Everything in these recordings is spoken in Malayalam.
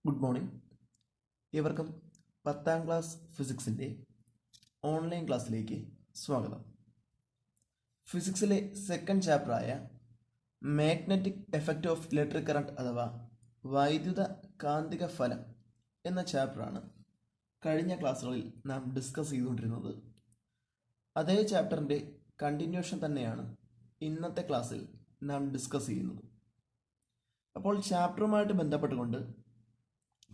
Good morning. ഇവർക്കും 10ാം ക്ലാസ് ഫിസിക്സിൻ്റെ ഓൺലൈൻ ക്ലാസ്സിലേക്ക് സ്വാഗതം. ഫിസിക്സിലെ സെക്കൻഡ് ചാപ്റ്ററായ magnetic effect of electric current അഥവാ വൈദ്യുത കാന്തിക ഫലം എന്ന ചാപ്റ്ററാണ് കഴിഞ്ഞ ക്ലാസ്സുകളിൽ നാം ഡിസ്കസ് ചെയ്തുകൊണ്ടിരുന്നത്. അതേ ചാപ്റ്ററിൻ്റെ കണ്ടിന്യൂഷൻ തന്നെയാണ് ഇന്നത്തെ ക്ലാസ്സിൽ നാം ഡിസ്കസ് ചെയ്യുന്നത്. അപ്പോൾ ചാപ്റ്ററുമായിട്ട് ബന്ധപ്പെട്ടുകൊണ്ട്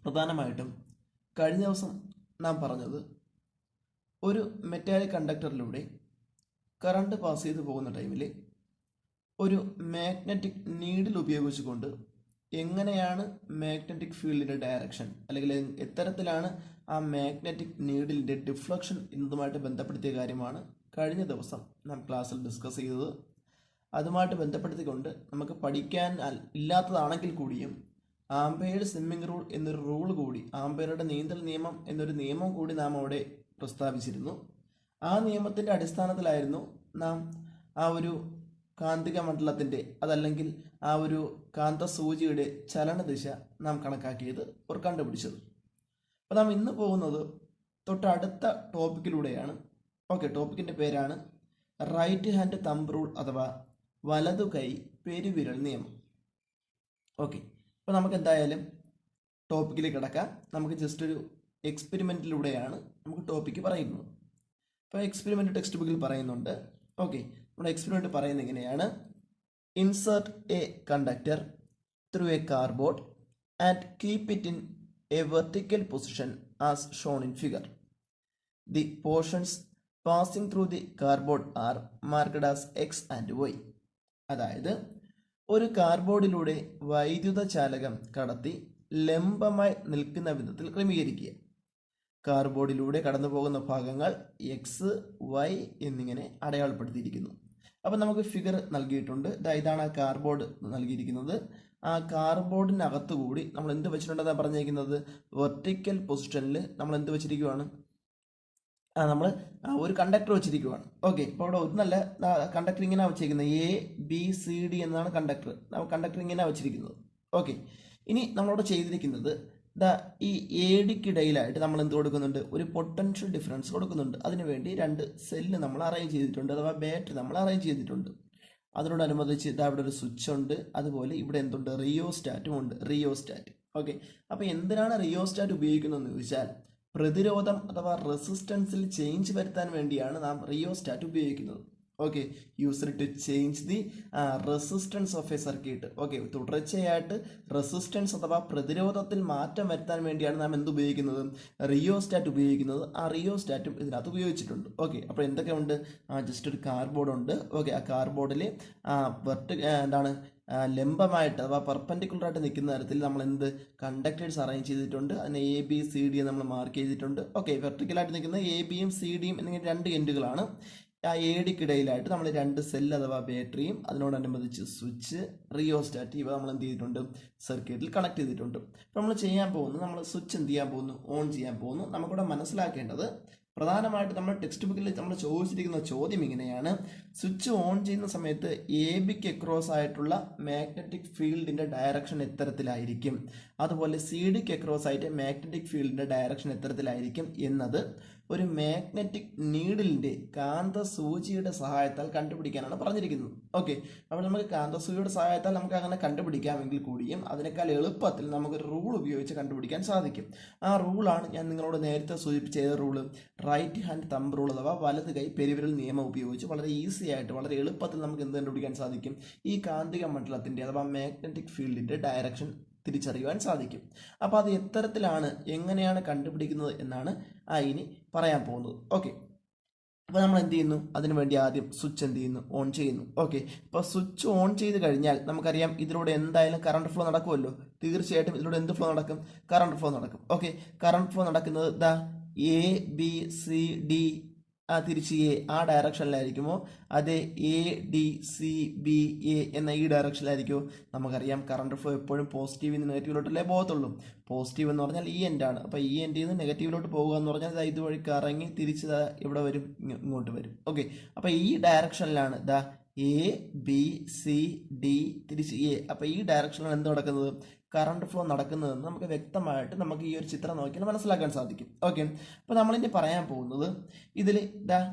പ്രധാനമായിട്ടും കഴിഞ്ഞ ദിവസം നാം പറഞ്ഞത് ഒരു മെറ്റാലിക് കണ്ടക്ടറിലൂടെ കറണ്ട് പാസ് ചെയ്തു പോകുന്ന ടൈമിൽ ഒരു മാഗ്നറ്റിക് നീഡിൽ ഉപയോഗിച്ചുകൊണ്ട് എങ്ങനെയാണ് മാഗ്നറ്റിക് ഫീൽഡിൻ്റെ ഡയറക്ഷൻ അല്ലെങ്കിൽ എത്തരത്തിലാണ് ആ മാഗ്നറ്റിക് നീഡിലിൻ്റെ ഡിഫ്ലക്ഷൻ എന്നതുമായിട്ട് ബന്ധപ്പെടുത്തിയ കാര്യമാണ് കഴിഞ്ഞ ദിവസം നാം ക്ലാസ്സിൽ ഡിസ്കസ് ചെയ്തത്. അതുമായിട്ട് ബന്ധപ്പെടുത്തിക്കൊണ്ട് നമുക്ക് പഠിക്കാൻ ഇല്ലാത്തതാണെങ്കിൽ കൂടിയും ആംപെയർഡ് സ്വിമ്മിംഗ് റൂൾ എന്നൊരു റൂൾ കൂടി, ആംപെയറുടെ നീന്തൽ നിയമം എന്നൊരു നിയമം കൂടി നാം അവിടെ പ്രസ്താവിച്ചിരുന്നു. ആ നിയമത്തിൻ്റെ അടിസ്ഥാനത്തിലായിരുന്നു നാം ആ ഒരു കാന്തിക മണ്ഡലത്തിൻ്റെ അതല്ലെങ്കിൽ ആ ഒരു കാന്തസൂചിയുടെ ചലനദിശ നാം കണക്കാക്കിയത് കണ്ടുപിടിച്ചത്. അപ്പോൾ നാം ഇന്ന് പോകുന്നത് തൊട്ടടുത്ത ടോപ്പിക്കിലൂടെയാണ്. ടോപ്പിക്കിൻ്റെ പേരാണ് റൈറ്റ് ഹാൻഡ് തമ്പ് റൂൾ അഥവാ വലതു കൈ പെരുവിരൽ നിയമം. അപ്പോൾ നമുക്ക് എന്തായാലും ടോപ്പിക്കിലേക്ക് കിടക്കാം. നമുക്ക് ജസ്റ്റ് ഒരു എക്സ്പെരിമെൻറ്റിലൂടെയാണ് നമുക്ക് ടോപ്പിക്ക് പറയുന്നത്. അപ്പോൾ എക്സ്പെരിമെൻറ്റ് ടെക്സ്റ്റ് ബുക്കിൽ പറയുന്നുണ്ട്. നമ്മുടെ എക്സ്പെരിമെൻറ്റ് പറയുന്നത് ഇങ്ങനെയാണ്: insert a conductor through a cardboard and keep it in a vertical position as shown in figure. The portions passing through the cardboard are marked as X and Y. അതായത് ഒരു കാർഡ്ബോർഡിലൂടെ വൈദ്യുത ചാലകം കടത്തി ലംബമായി നിൽക്കുന്ന വിധത്തിൽ ക്രമീകരിക്കുക. കാർഡ്ബോർഡിലൂടെ കടന്നു പോകുന്ന ഭാഗങ്ങൾ എക്സ്, വൈ എന്നിങ്ങനെ അടയാളപ്പെടുത്തിയിരിക്കുന്നു. അപ്പം നമുക്ക് ഫിഗർ നൽകിയിട്ടുണ്ട്. ഇതാണ് ആ കാർഡ്ബോർഡ് നൽകിയിരിക്കുന്നത്. ആ കാർഡ്ബോർഡിനകത്ത് കൂടി നമ്മൾ എന്ത് വെച്ചിട്ടുണ്ടെന്നാണ് പറഞ്ഞിരിക്കുന്നത്? വെർട്ടിക്കൽ പൊസിഷനിൽ നമ്മൾ എന്ത് വെച്ചിരിക്കുകയാണ്? നമ്മൾ ഒരു കണ്ടക്ടർ വെച്ചിരിക്കുകയാണ്. ഇപ്പോൾ അവിടെ ഒന്നല്ല, കണ്ടക്ടർ ഇങ്ങനെ വെച്ചിരിക്കുന്നത് എ ബി സി ഡി എന്നാണ് കണ്ടക്ടർ. കണ്ടക്ടർ ഇങ്ങനെ വെച്ചിരിക്കുന്നത്. ഇനി നമ്മളവിടെ ചെയ്തിരിക്കുന്നത് ഈ എ ഡിക്കിടയിലായിട്ട് നമ്മൾ എന്ത് കൊടുക്കുന്നുണ്ട്? ഒരു പൊട്ടൻഷ്യൽ ഡിഫറൻസ് കൊടുക്കുന്നുണ്ട്. അതിനുവേണ്ടി 2 സെല്ല് നമ്മൾ അറേഞ്ച് ചെയ്തിട്ടുണ്ട്, അഥവാ ബാറ്ററി നമ്മൾ അറേഞ്ച് ചെയ്തിട്ടുണ്ട്. അതിനോടനുബന്ധിച്ച് അവിടെ ഒരു സ്വിച്ച് ഉണ്ട്. അതുപോലെ ഇവിടെ എന്തുണ്ട്? റിയോസ്റ്റാറ്റും ഉണ്ട്. റിയോസ്റ്റാറ്റ്. അപ്പോൾ എന്തിനാണ് റിയോസ്റ്റാറ്റ് ഉപയോഗിക്കുന്നതെന്ന് ചോദിച്ചാൽ പ്രതിരോധം അഥവാ റെസിസ്റ്റൻസിൽ ചേഞ്ച് വരുത്താൻ വേണ്ടിയാണ് നാം റിയോസ്റ്റാറ്റ് ഉപയോഗിക്കുന്നത്. Used to change the resistance of a circuit. തുടർച്ചയായിട്ട് റെസിസ്റ്റൻസ് അഥവാ പ്രതിരോധത്തിൽ മാറ്റം വരുത്താൻ വേണ്ടിയാണ് നാം എന്ത് ഉപയോഗിക്കുന്നത്? റിയോസ്റ്റാറ്റ് ഉപയോഗിക്കുന്നത്. ആ റിയോസ്റ്റാറ്റും ഇതിനകത്ത് ഉപയോഗിച്ചിട്ടുണ്ട്. അപ്പോൾ എന്തൊക്കെ ഉണ്ട്? ജസ്റ്റ് ഒരു കാർഡ്ബോർഡ് ഉണ്ട്. ആ കാർഡ്ബോർഡിൽ ലംബമായിട്ട് അഥവാ പെർപെൻഡിക്കുലർ ആയിട്ട് നിൽക്കുന്ന തരത്തിൽ നമ്മൾ എന്ത് കണ്ടക്ടേഴ്സ് അറേഞ്ച് ചെയ്തിട്ടുണ്ട്. അതിനെ എ ബി സി ഡി നമ്മൾ മാർക്ക് ചെയ്തിട്ടുണ്ട്. വെർട്ടിക്കലായിട്ട് നിൽക്കുന്ന എ ബിയും സി ഡിയും എന്നിങ്ങനെ 2 എൻഡുകളാണ്. ആ എ ഡിക്കിടയിലായിട്ട് നമ്മൾ 2 സെല്ല് അഥവാ ബാറ്ററിയും അതിനോടനുബന്ധിച്ച് സ്വിച്ച്, റിയോസ്റ്റാറ്റ് ഇവ നമ്മൾ എന്ത് ചെയ്തിട്ടുണ്ട്? സർക്യൂട്ടിൽ കണക്ട് ചെയ്തിട്ടുണ്ട്. അപ്പോൾ നമ്മൾ ചെയ്യാൻ പോകുന്നത്, നമ്മൾ സ്വിച്ച് എന്ത് ചെയ്യാൻ പോകുന്നു? ഓൺ ചെയ്യാൻ പോകുന്നു. നമുക്കിവിടെ മനസ്സിലാക്കേണ്ടത് പ്രധാനമായിട്ട് നമ്മൾ ടെക്സ്റ്റ് ബുക്കിൽ നമ്മൾ ചോദിച്ചിരിക്കുന്ന ചോദ്യം ഇങ്ങനെയാണ്: സ്വിച്ച് ഓൺ ചെയ്യുന്ന സമയത്ത് എ ബിക്ക് അക്രോസ് ആയിട്ടുള്ള മാഗ്നറ്റിക് ഫീൽഡിന്റെ ഡയറക്ഷൻ എത്തരത്തിലായിരിക്കും, അതുപോലെ സി ഡിക്ക് അക്രോസ് ആയിട്ട് മാഗ്നറ്റിക് ഫീൽഡിന്റെ ഡയറക്ഷൻ എത്തരത്തിലായിരിക്കും എന്നത് ഒരു മാഗ്നറ്റിക് നീഡിലിന്റെ കാന്തസൂചിയുടെ സഹായത്താൽ കണ്ടുപിടിക്കാനാണ് പറഞ്ഞിരിക്കുന്നത്. അപ്പോൾ നമുക്ക് കാന്തസൂചിയുടെ സഹായത്താൽ നമുക്ക് അങ്ങനെ കണ്ടുപിടിക്കാമെങ്കിൽ കൂടിയും അതിനേക്കാൾ എളുപ്പത്തിൽ നമുക്കൊരു റൂൾ ഉപയോഗിച്ച് കണ്ടുപിടിക്കാൻ സാധിക്കും. ആ റൂളാണ് ഞാൻ നിങ്ങളോട് നേരത്തെ സൂചിപ്പിച്ച rule, right hand thumb rule അഥവാ വലത് കൈ പെരുവിരൽ നിയമം ഉപയോഗിച്ച് വളരെ ഈസി ആയിട്ട് വളരെ എളുപ്പത്തിൽ നമുക്ക് എന്ത് കണ്ടുപിടിക്കാൻ സാധിക്കും? ഈ കാന്തിക മണ്ഡലത്തിന്റെ അഥവാ മാഗ്നറ്റിക് ഫീൽഡിന്റെ ഡയറക്ഷൻ തിരിച്ചറിയുവാൻ സാധിക്കും. അപ്പോൾ അത് എത്തരത്തിലാണ്, എങ്ങനെയാണ് കണ്ടുപിടിക്കുന്നത് എന്നാണ് ഇനി പറയാൻ പോകുന്നത്. അപ്പോൾ നമ്മൾ എന്ത് ചെയ്യുന്നു? അതിനുവേണ്ടി ആദ്യം സ്വിച്ച് എന്ത് ചെയ്യുന്നു? ഓൺ ചെയ്യുന്നു. അപ്പോൾ സ്വിച്ച് ഓൺ ചെയ്ത് കഴിഞ്ഞാൽ നമുക്കറിയാം ഇതിലൂടെ എന്തായാലും കറണ്ട് ഫ്ലോ നടക്കുമല്ലോ. തീർച്ചയായിട്ടും ഇതിലൂടെ എന്ത് ഫ്ലോ നടക്കും? കറണ്ട് ഫ്ലോ നടക്കും. കറണ്ട് ഫ്ലോ നടക്കുന്നത് എ ബി സി ഡി തിരിച്ച് എ ആ ഡയറക്ഷനിലായിരിക്കുമോ, അതേ A D C B A എന്ന ഈ ഡയറക്ഷനിലായിരിക്കുമോ? നമുക്കറിയാം കറണ്ട് ഫ്ലോ എപ്പോഴും പോസിറ്റീവിൽ നിന്ന് നെഗറ്റീവിലോട്ടല്ലേ പോകത്തുള്ളൂ. പോസിറ്റീവ് എന്ന് പറഞ്ഞാൽ ഈ എൻഡാണ്. അപ്പോൾ ഈ എൻഡിൽ നിന്ന് നെഗറ്റീവിലോട്ട് പോകുക എന്ന് പറഞ്ഞാൽ ഇതുവഴി കറങ്ങി തിരിച്ച് ഇവിടെ വരും, ഇങ്ങോട്ട് വരും. അപ്പോൾ ഈ ഡയറക്ഷനിലാണ് എ ബി സി ഡി തിരിച്ച് എ. അപ്പോൾ ഈ ഡയറക്ഷനിലാണ് എന്ത് നടക്കുന്നത്? കറണ്ട് ഫ്ലോ നടക്കുന്നതെന്ന് നമുക്ക് വ്യക്തമായിട്ട് നമുക്ക് ഈ ഒരു ചിത്രം നോക്കിയാൽ മനസ്സിലാക്കാൻ സാധിക്കും. ഓക്കെ, അപ്പോൾ നമ്മളിനി പറയാൻ പോകുന്നത് ഇതിൽ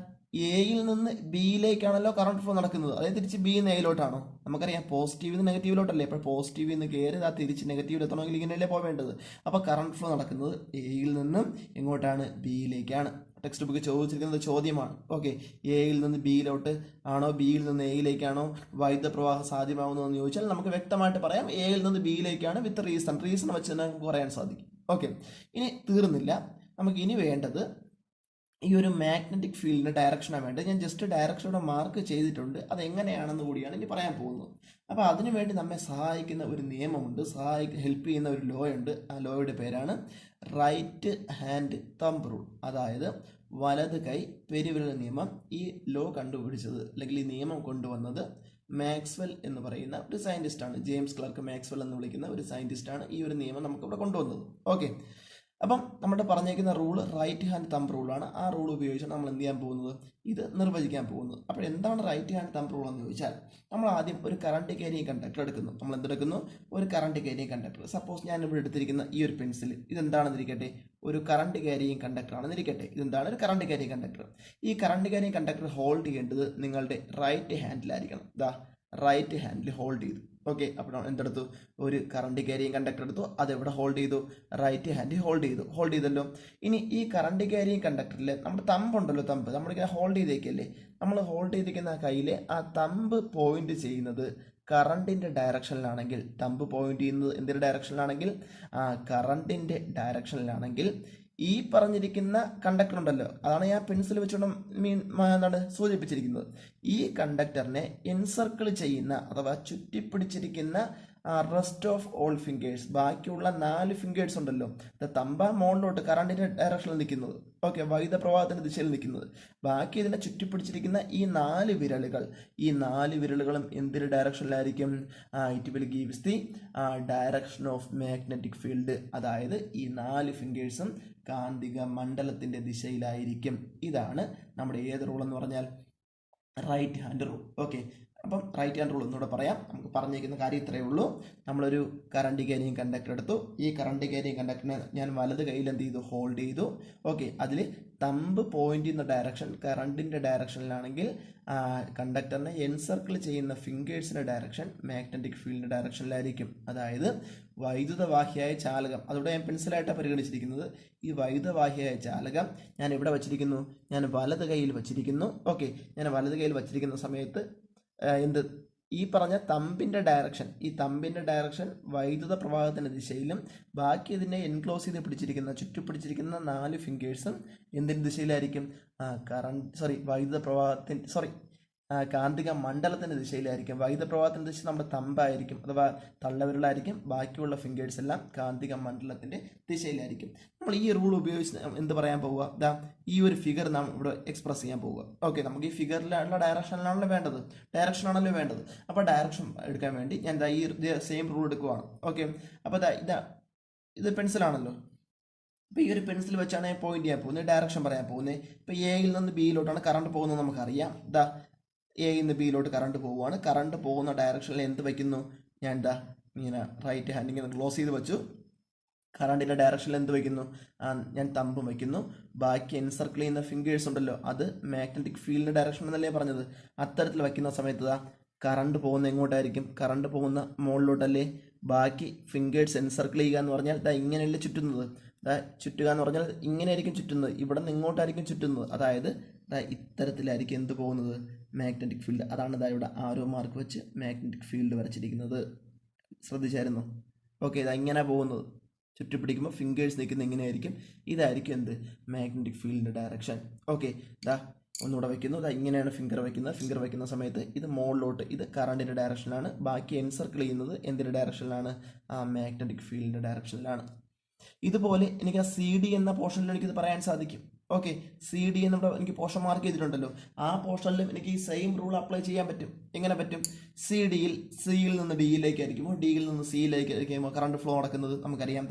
എയിൽ നിന്ന് ബിയിലേക്കാണല്ലോ കറണ്ട് ഫ്ലോ നടക്കുന്നത്, അതായത് തിരിച്ച് ബിയിൽ നിന്ന് എയിലോട്ടാണോ? നമുക്കറിയാം പോസിറ്റീവിൽ നിന്ന് നെഗറ്റീവിലോട്ടല്ലേ. അപ്പോൾ പോസിറ്റീവിൽ നിന്ന് കയറി തിരിച്ച് നെഗറ്റീവിൽ എത്തണമെങ്കിൽ ഇങ്ങനെയല്ലേ പോവേണ്ടത്. അപ്പോൾ കറണ്ട് ഫ്ലോ നടക്കുന്നത് എയിൽ നിന്നും എങ്ങോട്ടാണ്? ബിയിലേക്കാണ്. ടെക്സ്റ്റ് ബുക്ക് ചോദിച്ചിരിക്കുന്നത് ചോദ്യമാണ്. ഓക്കെ, എയിൽ നിന്ന് ബിയിലോട്ട് ആണോ ബിയിൽ നിന്ന് എയിലേക്കാണോ വൈദ്യുത പ്രവാഹം സാധ്യമാകുന്നതെന്ന് ചോദിച്ചാൽ നമുക്ക് വ്യക്തമായിട്ട് പറയാം എയിൽ നിന്ന് ബിയിലേക്കാണ് വിത്ത് റീസൺ വെച്ച് തന്നെ നമുക്ക് പറയാൻ സാധിക്കും. ഓക്കെ, ഇനി തീർന്നില്ല, നമുക്ക് ഇനി വേണ്ടത് ഈ ഒരു മാഗ്നറ്റിക് ഫീൽഡിൻ്റെ ഡയറക്ഷനാണ് വേണ്ടത്. ഞാൻ ജസ്റ്റ് ഡയറക്ഷൻ ഇവിടെ മാർക്ക് ചെയ്തിട്ടുണ്ട്, അത് എങ്ങനെയാണെന്ന് കൂടിയാണ് ഇനി പറയാൻ പോകുന്നത്. അപ്പോൾ അതിനുവേണ്ടി നമ്മെ സഹായിക്കുന്ന ഒരു നിയമമുണ്ട്, ഹെൽപ്പ് ചെയ്യുന്ന ഒരു ലോ ഉണ്ട്. ആ ലോയുടെ പേരാണ് റൈറ്റ് ഹാൻഡ് തമ്പ് റൂൾ, അതായത് വലത് കൈ പെരുവിരൽ നിയമം. ഈ ലോ കണ്ടുപിടിച്ചത് അല്ലെങ്കിൽ ഈ നിയമം കൊണ്ടുവന്നത് മാക്സ്വെൽ എന്ന് പറയുന്ന ഒരു സയൻറ്റിസ്റ്റാണ്. ജെയിംസ് ക്ലർക്ക് മാക്സ്വെൽ എന്ന് വിളിക്കുന്ന ഒരു സയൻറ്റിസ്റ്റാണ് ഈ ഒരു നിയമം നമുക്കിവിടെ കൊണ്ടുവന്നത്. ഓക്കെ, അപ്പം നമ്മുടെ പറഞ്ഞേക്കുന്ന റൂള് റൈറ്റ് ഹാൻഡ് തമ്പ് റൂളാണ്. ആ റൂൾ ഉപയോഗിച്ചാണ് നമ്മൾ എന്ത് ചെയ്യാൻ പോകുന്നത്? ഇത് നിർവചിക്കാൻ പോകുന്നത്. അപ്പോൾ എന്താണ് റൈറ്റ് ഹാൻഡ് തമ്പ് റൂൾ എന്ന് ചോദിച്ചാൽ, നമ്മൾ ആദ്യം ഒരു കറണ്ട് ക്യാരിയിങ് കണ്ടക്ടർ എടുക്കുന്നു. നമ്മൾ എന്തെടുക്കുന്നു? ഒരു കറണ്ട് ക്യാരിയിങ് കണ്ടക്ടർ. സപ്പോസ് ഞാൻ ഇവിടെ എടുത്തിരിക്കുന്ന ഈ ഒരു പെൻസിൽ ഇതെന്താണെന്നിരിക്കട്ടെ? ഒരു കറണ്ട് ക്യാരിയിങ് കണ്ടക്ടർ ആണെന്നിരിക്കട്ടെ. ഇതെന്താണ്? ഒരു കറണ്ട് ക്യാരിയിങ് കണ്ടക്ടർ. ഈ കറണ്ട് ക്യാരിയിങ് കണ്ടക്ടർ ഹോൾഡ് ചെയ്യേണ്ടത് നിങ്ങളുടെ റൈറ്റ് ഹാൻഡിലായിരിക്കണം. റൈറ്റ് ഹാൻഡിൽ ഹോൾഡ് ചെയ്തു. ഓക്കെ, അപ്പോൾ എന്തെടുത്തു? ഒരു കറണ്ട് ക്യാരിയിങ് കണ്ടക്ടർ എടുത്തു, അതെവിടെ ഹോൾഡ് ചെയ്തു? റൈറ്റ് ഹാൻഡിൽ ഹോൾഡ് ചെയ്തല്ലോ. ഇനി ഈ കറണ്ട് ക്യാരിയിങ് കണ്ടക്ടറിൽ നമ്മുടെ തമ്പുണ്ടല്ലോ, തമ്പ് നമ്മളിങ്ങനെ ഹോൾഡ് ചെയ്തേക്കല്ലേ, നമ്മൾ ഹോൾഡ് ചെയ്തിരിക്കുന്ന കയ്യിൽ ആ തമ്പ് പോയിന്റ് ചെയ്യുന്നത് കറണ്ടിൻ്റെ ഡയറക്ഷനിലാണെങ്കിൽ, തമ്പ് പോയിന്റ് ചെയ്യുന്നത് എന്തിൻ്റെ ഡയറക്ഷനിലാണെങ്കിൽ? കറണ്ടിൻ്റെ ഡയറക്ഷനിലാണെങ്കിൽ ഈ പറഞ്ഞിരിക്കുന്ന കണ്ടക്ടർ ഉണ്ടല്ലോ, അതാണ് ഞാൻ പെൻസിൽ വെച്ചുകൊണ്ട് സൂചിപ്പിച്ചിരിക്കുന്നത്. ഈ കണ്ടക്ടറിനെ എൻസർക്കിൾ ചെയ്യുന്ന അഥവാ ചുറ്റിപ്പിടിച്ചിരിക്കുന്ന റെസ്റ്റ് ഓഫ് ഓൾ ഫിംഗേഴ്സ്, ബാക്കിയുള്ള 4 ഫിംഗേഴ്സ് ഉണ്ടല്ലോ, തമ്പ മോളിലോട്ട് കറണ്ടിൻ്റെ ഡയറക്ഷനിൽ നിൽക്കുന്നത്. ഓക്കെ, വൈദ്യുത പ്രവാഹത്തിൻ്റെ ദിശയിൽ നിൽക്കുന്നത്. ബാക്കി ഇതിനെ ചുറ്റിപ്പിടിച്ചിരിക്കുന്ന ഈ 4 വിരലുകളും എന്തിൻ്റെ ഡയറക്ഷനിലായിരിക്കും? It will gives the direction of magnetic field, അതായത് ഈ 4 ഫിംഗേഴ്സും കാന്തിക മണ്ഡലത്തിൻ്റെ ദിശയിലായിരിക്കും. ഇതാണ് നമ്മുടെ ഏത് റൂൾ എന്ന് പറഞ്ഞാൽ റൈറ്റ് ഹാൻഡ് റൂൾ. ഓക്കെ, അപ്പം റൈറ്റ് ഹാൻഡ് റൂൾ എന്നൂടെ പറയാം. നമുക്ക് പറഞ്ഞിരിക്കുന്ന കാര്യം ഇത്രയേ ഉള്ളൂ. നമ്മളൊരു കറണ്ട് ക്യാരിയിങ് കണ്ടക്ടർ എടുത്തു. ഈ കറണ്ട് ക്യാരിയിങ് കണ്ടക്ടറിനെ ഞാൻ വലത് കയ്യിൽ എന്ത് ചെയ്തു? ഹോൾഡ് ചെയ്തു. ഓക്കെ, അതിൽ തമ്പ് പോയിന്റ് ചെയ്യുന്ന ഡയറക്ഷൻ കറണ്ടിൻ്റെ ഡയറക്ഷനിലാണെങ്കിൽ കണ്ടക്ടറിനെ എൻസർക്കിൾ ചെയ്യുന്ന ഫിംഗേഴ്സിൻ്റെ ഡയറക്ഷൻ മാഗ്നറ്റിക് ഫീൽഡിൻ്റെ ഡയറക്ഷനിലായിരിക്കും. അതായത് വൈദ്യുതവാഹിയായ ചാലകം, അതോടെ ഞാൻ പെൻസിലായിട്ടാണ് പരിഗണിച്ചിരിക്കുന്നത്. ഈ വൈദ്യുതവാഹിയായ ചാലകം ഞാൻ എവിടെ വച്ചിരിക്കുന്നു? ഞാൻ വലത് കയ്യിൽ വച്ചിരിക്കുന്നു. ഓക്കെ, ഞാൻ വലത് കയ്യിൽ വച്ചിരിക്കുന്ന സമയത്ത് ഈ പറഞ്ഞ തമ്പിൻ്റെ ഡയറക്ഷൻ വൈദ്യുത പ്രവാഹത്തിൻ്റെ ദിശയിലും ബാക്കി ഇതിനെ എൻക്ലോസ് ചെയ്ത് ചുറ്റിപ്പിടിച്ചിരിക്കുന്ന 4 ഫിംഗേഴ്സും എന്തിൻ്റെ ദിശയിലായിരിക്കും? കാന്തിക മണ്ഡലത്തിൻ്റെ ദിശയിലായിരിക്കും. വൈദ്യുത പ്രവാഹത്തിൻ്റെ ദിശ നമ്മുടെ തമ്പായിരിക്കും അഥവാ തള്ളവിരലായിരിക്കും. ബാക്കിയുള്ള ഫിംഗേഴ്സ് എല്ലാം കാന്തിക മണ്ഡലത്തിൻ്റെ ദിശയിലായിരിക്കും. നമ്മൾ ഈ റൂൾ ഉപയോഗിച്ച് എന്ത് പറയാൻ പോവുക? ഈ ഒരു ഫിഗർ നാം ഇവിടെ എക്സ്പ്രസ് ചെയ്യാൻ പോവുക. ഓക്കെ, നമുക്ക് ഈ ഫിഗറിലുള്ള ഡയറക്ഷനാണല്ലോ വേണ്ടത്. അപ്പോൾ ഡയറക്ഷൻ എടുക്കാൻ വേണ്ടി ഞാൻ ഈ സെയിം റൂൾ എടുക്കുവാണ്. ഓക്കെ, അപ്പോൾ ഇത് പെൻസിലാണല്ലോ. അപ്പോൾ ഈ ഒരു പെൻസിൽ വെച്ചാണ് പോയിന്റ് ചെയ്യാൻ പോകുന്നത്, ഡയറക്ഷൻ പറയാൻ പോകുന്നത്. ഇപ്പോൾ എയിൽ നിന്ന് ബിയിലോട്ടാണ് കറണ്ട് പോകുന്നത് നമുക്കറിയാം. എയിൽ നിന്ന് ബിയിലോട്ട് കറണ്ട് പോവുകയാണ്. കറണ്ട് പോകുന്ന ഡയറക്ഷനിൽ എന്ത് വയ്ക്കുന്നു? ഞാൻ ഇങ്ങനെ റൈറ്റ് ഹാൻഡ് ഇങ്ങനെ ക്ലോസ് ചെയ്ത് വെച്ചു. കറണ്ടിൻ്റെ ഡയറക്ഷനിൽ എന്ത് വയ്ക്കുന്നു? ഞാൻ തമ്പും വയ്ക്കുന്നു. ബാക്കി എൻസർക്കിൾ ചെയ്യുന്ന ഫിംഗേഴ്സ് ഉണ്ടല്ലോ, അത് മാഗ്നറ്റിക് ഫീൽഡിൻ്റെ ഡയറക്ഷൻ എന്നല്ലേ പറഞ്ഞത്. അത്തരത്തിൽ വയ്ക്കുന്ന സമയത്ത് കറണ്ട് പോകുന്ന എങ്ങോട്ടായിരിക്കും? കറണ്ട് പോകുന്ന മുകളിലോട്ടല്ലേ. ബാക്കി ഫിംഗേഴ്സ് എൻസർക്കിൾ ചെയ്യുക എന്ന് പറഞ്ഞാൽ ഇങ്ങനെയല്ലേ ചുറ്റുന്നത്. ചുറ്റുക എന്ന് പറഞ്ഞാൽ ഇങ്ങനെയായിരിക്കും ചുറ്റുന്നത്, ഇവിടെ നിന്ന് ഇങ്ങോട്ടായിരിക്കും ചുറ്റുന്നത്. അതായത് ഇത്തരത്തിലായിരിക്കും എന്ത് പോകുന്നത്? Magnetic field. അതാണ് ഇവിടെ ആരോ മാർക്ക് വെച്ച് മാഗ്നറ്റിക് ഫീൽഡ് വരച്ചിരിക്കുന്നത്. ശ്രദ്ധിച്ചായിരുന്നു? ഓക്കെ, ഇങ്ങനെ പോകുന്നത് ചുറ്റിപ്പിടിക്കുമ്പോൾ ഫിംഗേഴ്സ് നിൽക്കുന്ന ഇങ്ങനെയായിരിക്കും. ഇതായിരിക്കും എന്ത്? Magnetic ഫീൽഡിൻ്റെ direction. ഓക്കെ, ഒന്നുകൂടെ വയ്ക്കുന്നു. ഇങ്ങനെയാണ് ഫിംഗർ വയ്ക്കുന്ന സമയത്ത് ഇത് മുകളിലോട്ട്, ഇത് കറണ്ടിൻ്റെ ഡയറക്ഷനിലാണ്. ബാക്കി എൻസർക്കിൾ ചെയ്യുന്നത് എന്തിൻ്റെ ഡയറക്ഷനിലാണ്? മാഗ്നറ്റിക് ഫീൽഡിൻ്റെ ഡയറക്ഷനിലാണ്. ഇതുപോലെ എനിക്ക് CD എന്ന പോർഷനിൽ എനിക്കിത് പറയാൻ സാധിക്കും. ഓക്കെ, CD എന്നിവിടെ എനിക്ക് പോർഷൻ മാർക്ക് ചെയ്തിട്ടുണ്ടല്ലോ, ആ പോർഷനിലും എനിക്ക് ഈ സെയിം റൂൾ അപ്ലൈ ചെയ്യാൻ പറ്റും. എങ്ങനെ പറ്റും? സിയിൽ നിന്ന് ഡിയിലേക്കായിരിക്കുമോ, ഡിയിൽ നിന്ന് സിയിലേക്കായിരിക്കുമോ കറണ്ട് ഫ്ലോ നടക്കുന്നത് നമുക്കറിയാം.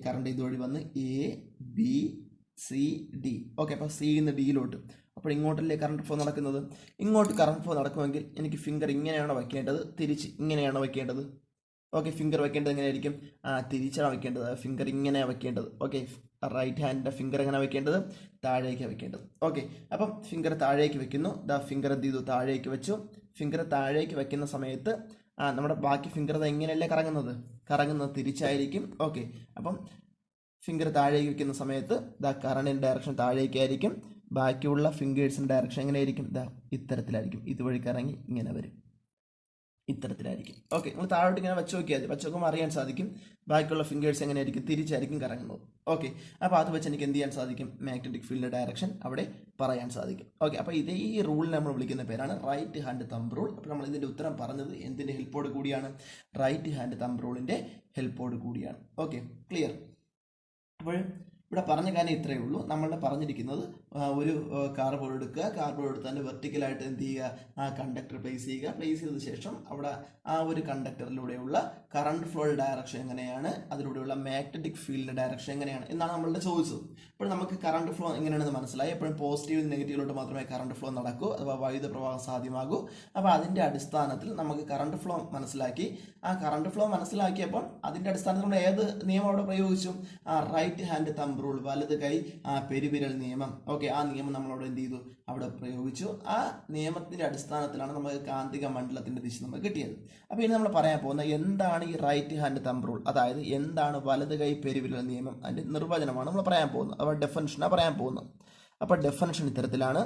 കറണ്ട് ഇതുവഴി വന്ന് ABCD. ഓക്കെ, അപ്പോൾ സിയിൽ നിന്ന് ഡിയിലോട്ട്. അപ്പോൾ ഇങ്ങോട്ടല്ലേ കറണ്ട് ഫ്ലോ നടക്കുന്നത്. ഇങ്ങോട്ട് കറണ്ട് ഫ്ലോ നടക്കുമെങ്കിൽ എനിക്ക് ഫിംഗർ ഇങ്ങനെയാണോ വയ്ക്കേണ്ടത്? തിരിച്ച് ഇങ്ങനെയാണോ വയ്ക്കേണ്ടത്? ഓക്കെ, ഫിംഗർ വെക്കേണ്ടത് എങ്ങനെയായിരിക്കും? തിരിച്ചാണ് വെക്കേണ്ടത്. ഫിംഗർ ഇങ്ങനെ വെക്കേണ്ടത്. ഓക്കെ, റൈറ്റ് ഹാൻഡിൻ്റെ ഫിംഗർ എങ്ങനെ വെക്കേണ്ടത്? താഴേക്ക് വെക്കേണ്ടത്. ഓക്കെ, അപ്പം ഫിംഗർ താഴേക്ക് വെക്കുന്നു. ഫിംഗർ എന്ത് ചെയ്തു? താഴേക്ക് വെച്ചു. ഫിംഗർ താഴേക്ക് വെക്കുന്ന സമയത്ത് നമ്മുടെ ബാക്കി ഫിംഗർ എങ്ങനെയല്ലേ കറങ്ങുന്നത് തിരിച്ചായിരിക്കും. ഓക്കെ, അപ്പം ഫിംഗർ താഴേക്ക് വെക്കുന്ന സമയത്ത് കറണ്ടിൻ്റെ ഡയറക്ഷൻ താഴേക്കായിരിക്കും. ബാക്കിയുള്ള ഫിംഗേഴ്സിൻ്റെ ഡയറക്ഷൻ എങ്ങനെയായിരിക്കും? ഇത്തരത്തിലായിരിക്കും. ഇതുവഴി കറങ്ങി ഇങ്ങനെ വരും, ഇത്തരത്തിലായിരിക്കും. ഓക്കെ, നിങ്ങൾ താഴോട്ട് ഇങ്ങനെ വെച്ച് നോക്കുമ്പോൾ അറിയാൻ സാധിക്കും ബാക്കിയുള്ള ഫിംഗേഴ്സ് എങ്ങനെയായിരിക്കും? തിരിച്ചായിരിക്കും കറങ്ങുന്നത്. ഓക്കെ, അപ്പോൾ അത് വെച്ച് എനിക്ക് എന്ത് ചെയ്യാൻ സാധിക്കും? മാഗ്നറ്റിക് ഫീൽഡിൻ്റെ ഡയറക്ഷൻ അവിടെ പറയാൻ സാധിക്കും. ഓക്കെ, അപ്പോൾ ഇതേ ഈ റൂളിനെ നമ്മൾ വിളിക്കുന്ന പേരാണ് റൈറ്റ് ഹാൻഡ് തമ്പ് റൂൾ. അപ്പോൾ നമ്മൾ ഇതിൻ്റെ ഉത്തരം പറഞ്ഞത് എന്തിൻ്റെ ഹെൽപ്പോട് കൂടിയാണ്? റൈറ്റ് ഹാൻഡ് തമ്പ് റൂളിൻ്റെ ഹെൽപ്പോട് കൂടിയാണ്. Okay, clear? അപ്പോൾ ഇവിടെ പറഞ്ഞ കാര്യം ഇത്രയേ ഉള്ളൂ. നമ്മളുടെ പറഞ്ഞിരിക്കുന്നത് ഒരു കാർഡ്ബോർഡ് എടുക്കുക, കാർഡ്ബോർഡ് എടുത്ത് തന്നെ വെർട്ടിക്കലായിട്ട് എന്ത് ചെയ്യുക? ആ കണ്ടക്ടർ പ്ലേസ് ചെയ്യുക. പ്ലേസ് ചെയ്ത ശേഷം അവിടെ ആ ഒരു കണ്ടക്ടറിലൂടെയുള്ള കറണ്ട് ഫ്ലോ ഡയറക്ഷൻ എങ്ങനെയാണ്, അതിലൂടെയുള്ള മാഗ്നറ്റിക് ഫീൽഡിൻ്റെ ഡയറക്ഷൻ എങ്ങനെയാണ് എന്നാണ് നമ്മളുടെ ചോദിച്ചത്. ഇപ്പോൾ നമുക്ക് കറണ്ട് ഫ്ലോ എങ്ങനെയാണെന്ന് മനസ്സിലായി. എപ്പോഴും പോസിറ്റീവ് നെഗറ്റീവിലോട്ട് മാത്രമേ കറണ്ട് ഫ്ലോ നടക്കൂ, അഥവാ വൈദ്യുത പ്രവാഹം സാധ്യമാകൂ. അപ്പോൾ അതിൻ്റെ അടിസ്ഥാനത്തിൽ നമുക്ക് കറണ്ട് ഫ്ലോ മനസ്സിലാക്കി. ആ കറണ്ട് ഫ്ലോ മനസ്സിലാക്കിയപ്പോൾ അതിൻ്റെ അടിസ്ഥാനത്തിൽ നമ്മൾ ഏത് നിയമം അവിടെ പ്രയോഗിച്ചു? റൈറ്റ് ഹാൻഡ് തമ്പ് റൂൾ, വലത് കൈ പെരുവിരൽ നിയമം. ഓക്കെ, ആ നിയമം നമ്മളവിടെ എന്ത് ചെയ്തു? അവിടെ പ്രയോഗിച്ചു. ആ നിയമത്തിന്റെ അടിസ്ഥാനത്തിലാണ് നമുക്ക് കാന്തിക മണ്ഡലത്തിന്റെ ദിശ നമുക്ക് കിട്ടിയത്. അപ്പോൾ ഇനി നമ്മൾ പറയാൻ പോകുന്ന എന്താണ് ഈ റൈറ്റ് ഹാൻഡ് തമ്പ് റൂൾ, അതായത് എന്താണ് വലത് കൈ പെരുവിരൽ നിയമം, അതിന്റെ നിർവചനമാണ് നമ്മൾ പറയാൻ പോകുന്നത്. അപ്പോൾ ഡെഫിനിഷനാണ് പറയാൻ പോകുന്നത്. അപ്പോൾ ഡെഫിനിഷൻ ഇത്തരത്തിലാണ്.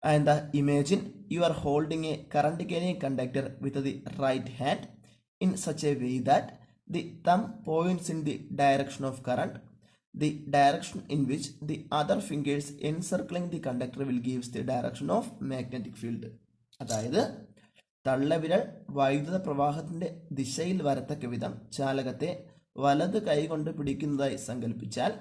എന്താ? Imagine you are holding a current carrying conductor with the right hand in such a way that the thumb points in the direction of current. The direction in which the other fingers encircling the conductor will gives the direction of magnetic field. അതായത് തള്ളവിരൽ വൈദ്യുത പ്രവാഹത്തിന്റെ ദിശയിൽ വരത്തക്ക വിധം ചാലകത്തെ വലത് കൈകൊണ്ട് പിടിക്കുന്നതായി സങ്കല്പിച്ചാൽ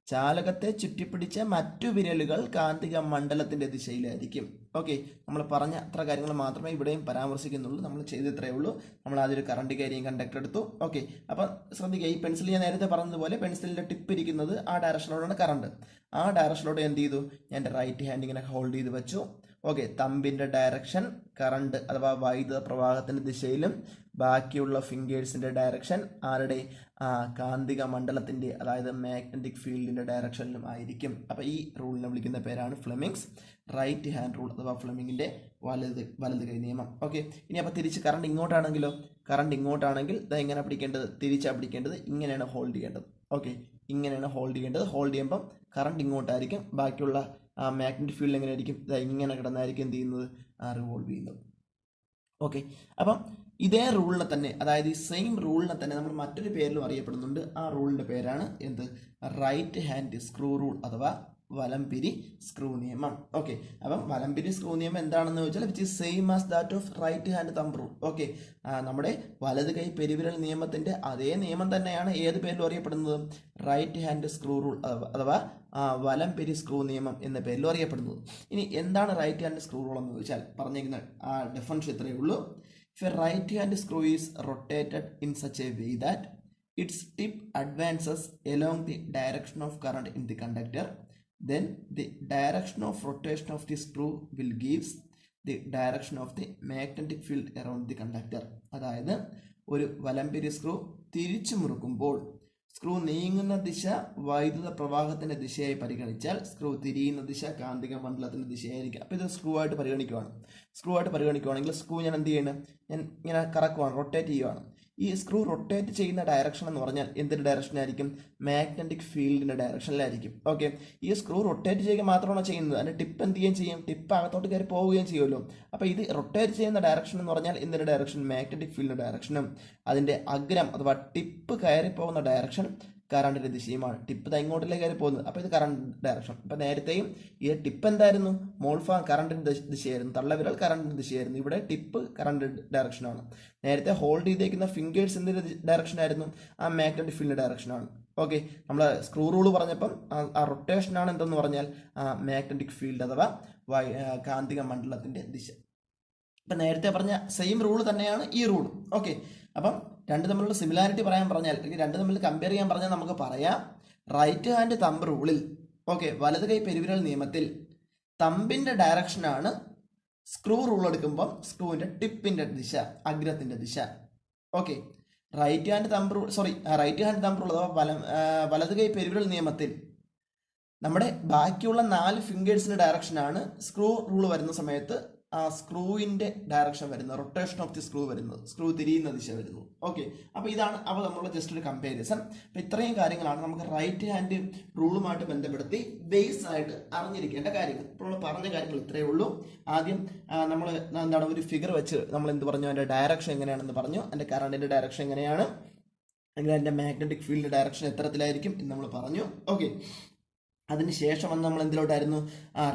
ചാലകത്തെ ചുറ്റിപ്പിടിച്ച മറ്റു വിരലുകൾ കാന്തിക മണ്ഡലത്തിന്റെ ദിശയിലായിരിക്കും. ഓക്കെ, നമ്മൾ പറഞ്ഞ അത്ര കാര്യങ്ങൾ മാത്രമേ ഇവിടെയും പരാമർശിക്കുന്നുള്ളൂ. നമ്മൾ ചെയ്തിത്രേ ഉള്ളൂ. നമ്മൾ ആദ്യം ഒരു കറണ്ട് ക്യാരിയിങ് കണ്ടക്ടർ എടുത്തു. ഓക്കെ, അപ്പം ശ്രദ്ധിക്കുക, ഈ പെൻസിൽ ഞാൻ നേരത്തെ പറഞ്ഞതുപോലെ പെൻസിലിന്റെ ടിപ്പ് ഇരിക്കുന്നത് ആ ഡയറക്ഷനിലോടാണ് കറണ്ട്. ആ ഡയറക്ഷനിലോട്ട് എന്ത് ചെയ്തു? ഞാൻ എൻ്റെ റൈറ്റ് ഹാൻഡ് ഇങ്ങനെ ഹോൾഡ് ചെയ്ത് വെച്ചു. ഓക്കെ, തമ്പിന്റെ ഡയറക്ഷൻ കറണ്ട് അഥവാ വൈദ്യുത പ്രവാഹത്തിന്റെ ദിശയിലും ബാക്കിയുള്ള ഫിംഗേഴ്സിന്റെ ഡയറക്ഷൻ ആരുടെ? കാന്തിക മണ്ഡലത്തിന്റെ, അതായത് മാഗ്നറ്റിക് ഫീൽഡിന്റെ ഡയറക്ഷനിലും ആയിരിക്കും. അപ്പോൾ ഈ റൂളിനെ വിളിക്കുന്ന പേരാണ് ഫ്ലെമിങ്സ് റൈറ്റ് ഹാൻഡ് റൂൾ അഥവാ ഫ്ലെമിങ്ങിന്റെ വലത് കൈ നിയമം. ഓക്കെ, ഇനി അപ്പോൾ തിരിച്ച് കറണ്ട് ഇങ്ങോട്ടാണെങ്കിലോ? കറണ്ട് ഇങ്ങോട്ടാണെങ്കിൽ എങ്ങനെ പിടിക്കേണ്ടത്? തിരിച്ചാണ് പിടിക്കേണ്ടത്. ഇങ്ങനെയാണ് ഹോൾഡ് ചെയ്യേണ്ടത്. ഓക്കെ, ഇങ്ങനെയാണ് ഹോൾഡ് ചെയ്യേണ്ടത്. ഹോൾഡ് ചെയ്യുമ്പം കറണ്ട് ഇങ്ങോട്ടായിരിക്കും. ബാക്കിയുള്ള മാഗ്നറ്റിക് ഫീൽഡ് എങ്ങനെയായിരിക്കും? ഇങ്ങനെ കിടന്നായിരിക്കും എന്ത് ചെയ്യുന്നത്? റിവോൾവ് ചെയ്യുന്നത്. ഓക്കെ, അപ്പം ഇതേ റൂളിനെ തന്നെ, അതായത് ഈ സെയിം റൂളിനെ തന്നെ നമ്മൾ മറ്റൊരു പേരിലും അറിയപ്പെടുന്നുണ്ട്. ആ റൂളിന്റെ പേരാണ് എന്ത്? റൈറ്റ് ഹാൻഡ് സ്ക്രൂ റൂൾ അഥവാ വലംപിരി സ്ക്രൂ നിയമം. ഓക്കെ, അപ്പം വലംപിരി സ്ക്രൂ നിയമം എന്താണെന്ന് ചോദിച്ചാൽ which is same as that of right hand thumb rule. Okay, നമ്മുടെ വലത് കൈ പെരുവിരൽ നിയമത്തിന്റെ അതേ നിയമം തന്നെയാണ് ഏത് പേരിലും അറിയപ്പെടുന്നത്? റൈറ്റ് ഹാൻഡ് സ്ക്രൂ റൂൾ അഥവാ വലംപിരി സ്ക്രൂ നിയമം എന്ന പേരിലും അറിയപ്പെടുന്നത്. ഇനി എന്താണ് റൈറ്റ് ഹാൻഡ് സ്ക്രൂ റൂൾ എന്ന് ചോദിച്ചാൽ പറഞ്ഞിരിക്കുന്ന ഡെഫിനിഷൻ ഇത്രയേ ഉള്ളൂ. If a right hand screw is rotated in such a way that its tip advances along the direction of current in the conductor, then the direction of rotation of the screw will gives the direction of the magnetic field around the conductor. അതായത് ഒരു വലംപിരി സ്ക്രൂ തിരിച്ചു മുറുക്കുമ്പോൾ സ്ക്രൂ നീങ്ങുന്ന ദിശ വൈദ്യുത പ്രവാഹത്തിന്റെ ദിശയായി പരിഗണിച്ചാൽ സ്ക്രൂ തിരിയുന്ന ദിശ കാന്തിക മണ്ഡലത്തിന്റെ ദിശയായിരിക്കും. അപ്പോൾ ഇത് സ്ക്രൂ ആയിട്ട് പരിഗണിക്കുകയാണെങ്കിൽ സ്ക്രൂ ഞാൻ എന്ത് ചെയ്യണം? ഞാൻ ഇങ്ങനെ കറക്കുവാണ്, റൊട്ടേറ്റ് ചെയ്യുവാണ്. ഈ സ്ക്രൂ റൊട്ടേറ്റ് ചെയ്യുന്ന ഡയറക്ഷൻ എന്ന് പറഞ്ഞാൽ എന്തിന്റെ ഡയറക്ഷനായിരിക്കും? മാഗ്നറ്റിക് ഫീൽഡിന്റെ ഡയറക്ഷനിലായിരിക്കും. ഓക്കെ, ഈ സ്ക്രൂ റൊട്ടേറ്റ് ചെയ്യുക മാത്രമാണ് ചെയ്യുന്നത്. അതിന്റെ ടിപ്പ് എന്ത് ചെയ്യും? ടിപ്പ് അകത്തോട്ട് കയറി പോവുകയും ചെയ്യുമല്ലോ. അപ്പോൾ ഇത് റൊട്ടേറ്റ് ചെയ്യുന്ന ഡയറക്ഷൻ എന്ന് പറഞ്ഞാൽ എന്തിന്റെ ഡയറക്ഷൻ? മാഗ്നറ്റിക് ഫീൽഡിന്റെ ഡയറക്ഷനും അതിന്റെ അഗ്രം അഥവാ ടിപ്പ് കയറി പോകുന്ന ഡയറക്ഷൻ കറണ്ടിന്റെ ദിശയുമാണ്. ടിപ്പ് ഇങ്ങോട്ടിലേക്ക് കയറി പോകുന്നത്. അപ്പോൾ ഇത് കറണ്ട് ഡയറക്ഷൻ. അപ്പോൾ നേരത്തെയും ഈ ടിപ്പ് എന്തായിരുന്നു? മോൾഫാം കറണ്ടിന്റെ ദിശയായിരുന്നു, തള്ളവിരൽ കറണ്ടിന്റെ ദിശയായിരുന്നു. ഇവിടെ ടിപ്പ് കറണ്ട് ഡയറക്ഷനാണ്. നേരത്തെ ഹോൾഡ് ചെയ്തേക്കുന്ന ഫിംഗേഴ്സ് എന്തിന്റെ ഡയറക്ഷനായിരുന്നു? ആ മാഗ്നറ്റിക് ഫീൽഡിന്റെ ഡയറക്ഷനാണ്. ഓക്കെ, നമ്മൾ സ്ക്രൂ റൂൾ പറഞ്ഞപ്പം ആ റൊട്ടേഷനാണ് എന്തെന്ന് പറഞ്ഞാൽ മാഗ്നറ്റിക് ഫീൽഡ് അഥവാ കാന്തിക മണ്ഡലത്തിന്റെ ദിശ. ഇപ്പം നേരത്തെ പറഞ്ഞ സെയിം റൂൾ തന്നെയാണ് ഈ റൂളും. ഓക്കെ, അപ്പം രണ്ട് തമ്മിലുള്ള സിമിലാരിറ്റി പറഞ്ഞാൽ അല്ലെങ്കിൽ രണ്ട് തമ്മിൽ കമ്പയർ ചെയ്യാൻ പറഞ്ഞാൽ നമുക്ക് പറയാം റൈറ്റ് ഹാൻഡ് തമ്പ് റൂളിൽ, ഓക്കെ, വലത് കൈ പെരുവിരൽ നിയമത്തിൽ തമ്പിന്റെ ഡയറക്ഷനാണ് സ്ക്രൂ റൂൾ എടുക്കുമ്പം സ്ക്രൂവിൻ്റെ ടിപ്പിൻ്റെ ദിശ, അഗ്രത്തിൻ്റെ ദിശ. Okay, right hand thumb rule അഥവാ വലത് കൈ പെരുവിരൽ നിയമത്തിൽ നമ്മുടെ ബാക്കിയുള്ള 4 ഫിംഗേഴ്സിൻ്റെ ഡയറക്ഷനാണ് സ്ക്രൂ റൂൾ വരുന്ന സമയത്ത് ആ സ്ക്രൂവിൻ്റെ ഡയറക്ഷൻ വരുന്നത്, റൊട്ടേഷൻ ഓഫ് ദി സ്ക്രൂ വരുന്നത്, സ്ക്രൂ തിരിയുന്ന ദിശ വരുന്നു. ഓക്കെ, അപ്പോൾ ഇതാണ് അപ്പോൾ നമ്മളുടെ ജസ്റ്റ് ഒരു കമ്പാരിസൺ. അപ്പോൾ ഇത്രയും കാര്യങ്ങളാണ് നമുക്ക് റൈറ്റ് ഹാൻഡ് റൂളുമായിട്ട് ബന്ധപ്പെടുത്തി ബേസ് ആയിട്ട് അറിഞ്ഞിരിക്കേണ്ട കാര്യങ്ങൾ. ഇപ്പോൾ നമ്മൾ പറഞ്ഞ കാര്യങ്ങൾ ഇത്രയേ ഉള്ളൂ. ആദ്യം നമ്മൾ എന്താണ് ഒരു ഫിഗർ വെച്ച് നമ്മൾ എന്ത് പറഞ്ഞു, അതിൻ്റെ ഡയറക്ഷൻ എങ്ങനെയാണെന്ന് പറഞ്ഞു, അതിൻ്റെ കറണ്ടിൻ്റെ ഡയറക്ഷൻ എങ്ങനെയാണ്, അല്ലെങ്കിൽ അതിൻ്റെ മാഗ്നറ്റിക് ഫീൽഡ് ഡയറക്ഷൻ എത്തരത്തിലായിരിക്കും എന്ന് നമ്മൾ പറഞ്ഞു. ഓക്കെ, അതിനുശേഷം വന്ന് നമ്മൾ എന്തിലോട്ടായിരുന്നു,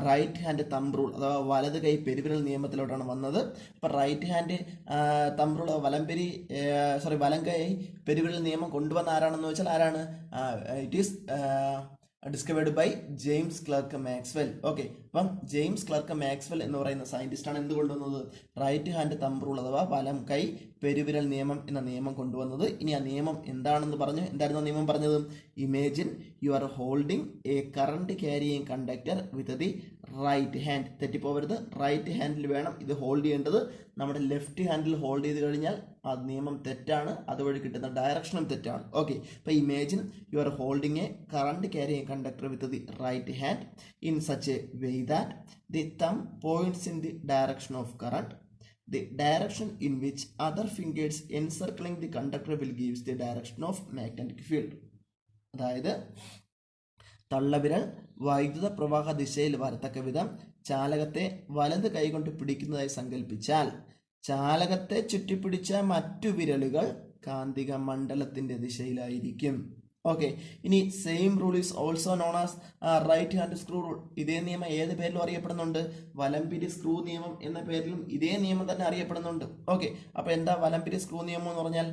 റൈറ്റ് ഹാൻഡ് തമ്പ് റൂൾ അഥവാ വലത് കൈ പെരുവിരൽ നിയമത്തിലോട്ടാണ് വന്നത്. അപ്പോൾ റൈറ്റ് ഹാൻഡ് തമ്പ് റൂൾ വലം കൈ പെരുവിരൽ നിയമം കൊണ്ടുവന്ന ആരാണെന്ന് വെച്ചാൽ ആരാണ്, it is discovered by James Clerk Maxwell. Okay, അപ്പം ജെയിംസ് ക്ലർക്ക് മാക്സ്വെൽ എന്ന് പറയുന്ന സയൻറ്റിസ്റ്റാണ് എന്ത് കൊണ്ടുവന്നത്, റൈറ്റ് ഹാൻഡ് തമ്പ് റൂൾ അഥവാ വലം കൈ പെരുവിരൽ നിയമം എന്ന നിയമം കൊണ്ടുവന്നത്. ഇനി ആ നിയമം എന്താണെന്ന് പറഞ്ഞു, എന്തായിരുന്നു നിയമം പറഞ്ഞത്, imagine you are holding a current carrying conductor with the right hand. തെറ്റിപ്പോവരുത്, റൈറ്റ് ഹാൻഡിൽ വേണം ഇത് ഹോൾഡ് ചെയ്യേണ്ടത്. നമ്മുടെ ലെഫ്റ്റ് ഹാൻഡിൽ ഹോൾഡ് ചെയ്ത് കഴിഞ്ഞാൽ ആ നിയമം തെറ്റാണ്, അതുവഴി കിട്ടുന്ന ഡയറക്ഷനും തെറ്റാണ്. ഓക്കെ, അപ്പോൾ imagine you are holding a current carrying conductor with the right hand in such a way that the thumb points in the direction of current. The direction in which other fingers encircling the conductor will gives the direction of magnetic field. അതായത് തള്ളവിരൽ വൈദ്യുത പ്രവാഹ ദിശയിൽ വരത്തക്ക വിധം ചാലകത്തെ വലത് കൈകൊണ്ട് പിടിക്കുന്നതായി സങ്കല്പിച്ചാൽ ചാലകത്തെ ചുറ്റിപ്പിടിച്ച മറ്റു വിരലുകൾ കാന്തിക മണ്ഡലത്തിന്റെ ദിശയിലായിരിക്കും. ഓക്കെ, ഇനി same rule is also known as right hand screw rule. ഇതേ നിയമം ഏത് പേരിലും അറിയപ്പെടുന്നുണ്ട്, വലംപിരി സ്ക്രൂ നിയമം എന്ന പേരിലും ഇതേ നിയമം തന്നെ അറിയപ്പെടുന്നുണ്ട്. ഓക്കെ, അപ്പോൾ എന്താ വലംപിരി സ്ക്രൂ നിയമം എന്ന് പറഞ്ഞാൽ,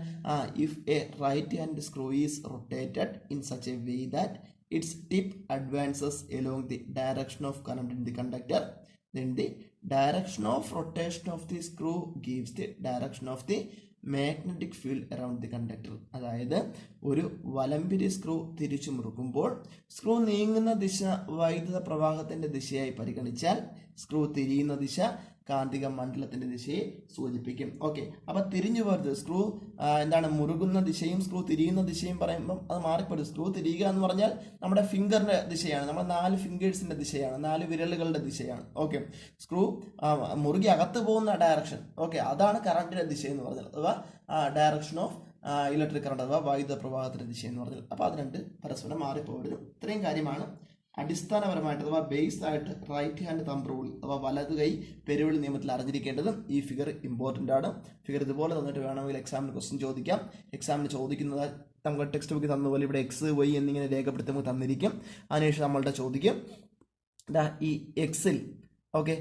if a right hand screw is rotated in such a way that its tip advances along the direction of current in the conductor, then the direction of rotation of the screw gives the direction of the magnetic field around the conductor. അതായത് ഒരു വലംപിരി സ്ക്രൂ തിരിച്ചു മുറുക്കുമ്പോൾ സ്ക്രൂ നീങ്ങുന്ന ദിശ വൈദ്യുത പ്രവാഹത്തിന്റെ ദിശയായി പരിഗണിച്ചാൽ സ്ക്രൂ തിരിയുന്ന ദിശ കാന്തിക മണ്ഡലത്തിന്റെ ദിശയെ സൂചിപ്പിക്കും. ഓക്കെ, അപ്പൊ തിരിഞ്ഞു പോരുത്, സ്ക്രൂ എന്താണ് മുറുകുന്ന ദിശയും സ്ക്രൂ തിരിയുന്ന ദിശയും പറയുമ്പോൾ അത് മാറിപ്പോരും. സ്ക്രൂ തിരിയുക എന്ന് പറഞ്ഞാൽ നമ്മുടെ ഫിംഗറിന്റെ ദിശയാണ്, നമ്മുടെ 4 ഫിംഗേഴ്സിന്റെ ദിശയാണ്, 4 വിരലുകളുടെ ദിശയാണ്. ഓക്കെ, സ്ക്രൂ മുറുകി അകത്ത് പോകുന്ന ഡയറക്ഷൻ, ഓക്കെ, അതാണ് കറണ്ടിന്റെ ദിശ എന്ന് പറഞ്ഞാൽ, അഥവാ ഡയറക്ഷൻ ഓഫ് ഇലക്ട്രിക് കറണ്ട് അഥവാ വൈദ്യുത പ്രവാഹത്തിന്റെ ദിശ എന്ന് പറഞ്ഞാൽ. അപ്പോൾ അത് രണ്ട് പരസ്പരം മാറിപ്പോകരുത്. ഇത്രയും കാര്യമാണ് അടിസ്ഥാനപരമായിട്ട് അഥവാ ബേസ് ആയിട്ട് റൈറ്റ് ഹാൻഡ് തമ്പ് റൂൾ അഥവാ വലത് കൈ പെരുവിളി നിയമത്തിൽ അറിഞ്ഞിരിക്കേണ്ടതും. ഈ ഫിഗർ ഇമ്പോർട്ടൻ്റ് ആണ്. ഫിഗർ ഇതുപോലെ തന്നിട്ട് വേണമെങ്കിൽ എക്സാമിന് ക്വസ്റ്റ്യൻ ചോദിക്കാം. എക്സാമിന് ചോദിക്കുന്നത് നമുക്ക് ടെക്സ്റ്റ് ബുക്ക് തന്നപോലെ ഇവിടെ എക്സ് വൈ എന്നിങ്ങനെ രേഖപ്പെടുത്തി നമുക്ക് തന്നിരിക്കും. അതിനുശേഷം നമ്മളുടെ ചോദിക്കും ഈ എക്സിൽ, ഓക്കെ,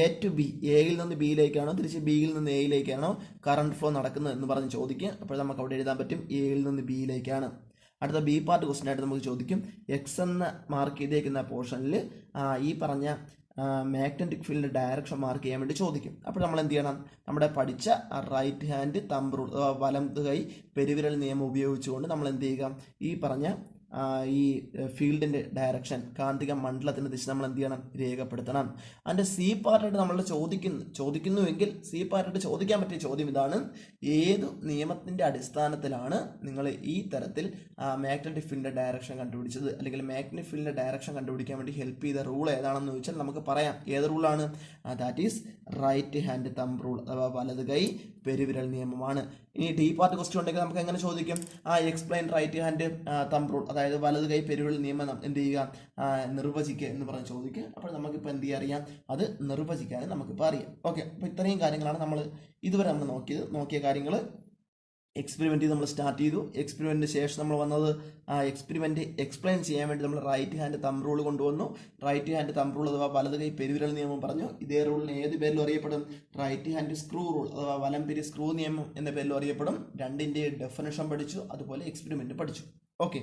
എ ടു ബി, എയിൽ നിന്ന് ബിയിലേക്കാണോ തിരിച്ച് ബിയിൽ നിന്ന് എയിലേക്കാണോ കറണ്ട് ഫ്ലോ നടക്കുന്നത് എന്ന് പറഞ്ഞ് ചോദിക്കും. അപ്പോൾ നമുക്ക് അവിടെ എഴുതാൻ പറ്റും എയിൽ നിന്ന് ബിയിലേക്കാണ്. അടുത്ത ബി പാർട്ട് ക്വസ്റ്റ്യൻ ആയിട്ട് നമുക്ക് ചോദിക്കും എക്സ് എന്ന മാർക്ക് ചെയ്തേക്കുന്ന പോർഷനിൽ ഈ പറഞ്ഞ മാഗ്നറ്റിക് ഫീൽഡിൻ്റെ ഡയറക്ഷൻ മാർക്ക് ചെയ്യാൻ വേണ്ടി ചോദിക്കും. അപ്പോൾ നമ്മൾ എന്ത് ചെയ്യണം, നമ്മുടെ പഠിച്ച റൈറ്റ് ഹാൻഡ് തമ്പ് റൂൾ വലത് കൈ പെരുവിരൽ നിയമം ഉപയോഗിച്ചുകൊണ്ട് നമ്മൾ എന്ത് ചെയ്യുക, ഈ പറഞ്ഞ ഈ ഫീൽഡിൻ്റെ ഡയറക്ഷൻ കാന്തിക മണ്ഡലത്തിൻ്റെ ദിശ നമ്മൾ എന്ത് ചെയ്യണം, രേഖപ്പെടുത്തണം. അതിൻ്റെ സി പാർട്ടായിട്ട് നമ്മൾ ചോദിക്കുന്നുവെങ്കിൽ സി പാർട്ടായിട്ട് ചോദിക്കാൻ പറ്റിയ ചോദ്യം ഇതാണ്: ഏതു നിയമത്തിൻ്റെ അടിസ്ഥാനത്തിലാണ് നിങ്ങൾ ഈ തരത്തിൽ മാഗ്നറ്റിക് ഫീൽഡിൻ്റെ ഡയറക്ഷൻ കണ്ടുപിടിച്ചത്, അല്ലെങ്കിൽ മാഗ്നറ്റിക് ഫീൽഡിൻ്റെ ഡയറക്ഷൻ കണ്ടുപിടിക്കാൻ വേണ്ടി ഹെൽപ്പ് ചെയ്ത റൂൾ ഏതാണെന്ന് ചോദിച്ചാൽ നമുക്ക് പറയാം ഏത് റൂളാണ്. That is right hand thumb rule അഥവാ വലത് കൈ പെരുവിരൽ നിയമമാണ്. ഇനി ഡി പാർട്ട് ക്വസ്റ്റ്യൻ ഉണ്ടെങ്കിൽ നമുക്ക് എങ്ങനെ ചോദിക്കും, explain right hand thumb rule, അതായത് വലത് കൈ പെരുവിരൽ നിയമം എന്ത് ചെയ്യുക, നിർവചിക്കുക എന്ന് പറഞ്ഞ് ചോദിക്കുക. അപ്പോൾ നമുക്കിപ്പോൾ എന്ത് ചെയ്യാൻ അറിയാം, അത് നിർവചിക്കാനും നമുക്കിപ്പോൾ അറിയാം. ഓക്കെ, അപ്പോൾ ഇത്രയും കാര്യങ്ങളാണ് നമ്മൾ ഇതുവരെ നമ്മൾ നോക്കിയ കാര്യങ്ങൾ. എക്സ്പെരിമെൻറ്റ് നമ്മൾ സ്റ്റാർട്ട് ചെയ്തു. എക്സ്പെരിമെൻറ്റിന് ശേഷം നമ്മൾ വന്നത് എക്സ്പെരിമെൻറ്റ് എക്സ്പ്ലെയിൻ ചെയ്യാൻ വേണ്ടി നമ്മൾ റൈറ്റ് ഹാൻഡ് തമ്പ് റൂൾ കൊണ്ടുവന്നു. റൈറ്റ് ഹാൻഡ് തമ്പ് റൂൾ അഥവാ വലത് കൈ പെരുവിരൽ നിയമം പറഞ്ഞു. ഇതേ റൂളിന് ഏത് പേരിലും അറിയപ്പെടും, റൈറ്റ് ഹാൻഡ് സ്ക്രൂ റൂൾ അഥവാ വലംപിരി സ്ക്രൂ നിയമം എന്ന പേരിലും അറിയപ്പെടും. രണ്ടിൻ്റെ ഡെഫിനിഷൻ പഠിച്ചു, അതുപോലെ എക്സ്പെരിമെൻറ്റ് പഠിച്ചു. Okay,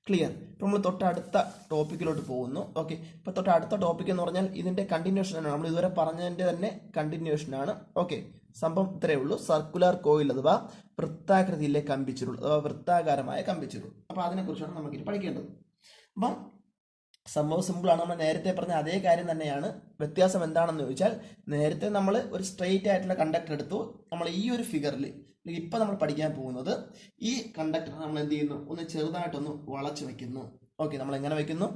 clear. ഇപ്പോൾ നമ്മൾ തൊട്ടടുത്ത ടോപ്പിക്കിലോട്ട് പോകുന്നു. ഓക്കെ, ഇപ്പോൾ തൊട്ടടുത്ത ടോപ്പിക് എന്ന് പറഞ്ഞാൽ ഇതിൻ്റെ കണ്ടിന്യൂഷനാണ്, നമ്മൾ ഇതുവരെ പറഞ്ഞതിൻ്റെ തന്നെ കണ്ടിന്യൂഷനാണ്. ഓക്കെ, സംഭവം ഇത്രയേ ഉള്ളൂ. സർക്കുലർ കോയിൽ അഥവാ വൃത്താകൃതിയിലെ കമ്പിച്ചുരുൾ അഥവാ വൃത്താകാരമായ കമ്പിച്ചുരുൾ. അപ്പോൾ അതിനെക്കുറിച്ചാണ് നമുക്കിനി പഠിക്കേണ്ടത്. അപ്പം സംഭവം സിമ്പിളാണ്. നമ്മൾ നേരത്തെ പറഞ്ഞ അതേ കാര്യം തന്നെയാണ്. വ്യത്യാസം എന്താണെന്ന് ചോദിച്ചാൽ, നേരത്തെ നമ്മൾ ഒരു സ്ട്രെയിറ്റ് ആയിട്ടുള്ള കണ്ടക്ടർ എടുത്തു. നമ്മൾ ഈ ഒരു ഫിഗറിൽ ഇപ്പം നമ്മൾ പഠിക്കാൻ പോകുന്നത് ഈ കണ്ടക്ടർ നമ്മൾ എന്ത് ചെയ്യുന്നു, ഒന്ന് ചെറുതായിട്ടൊന്ന് വളച്ച് വയ്ക്കുന്നു. ഓക്കെ, നമ്മൾ എങ്ങനെ വയ്ക്കുന്നു,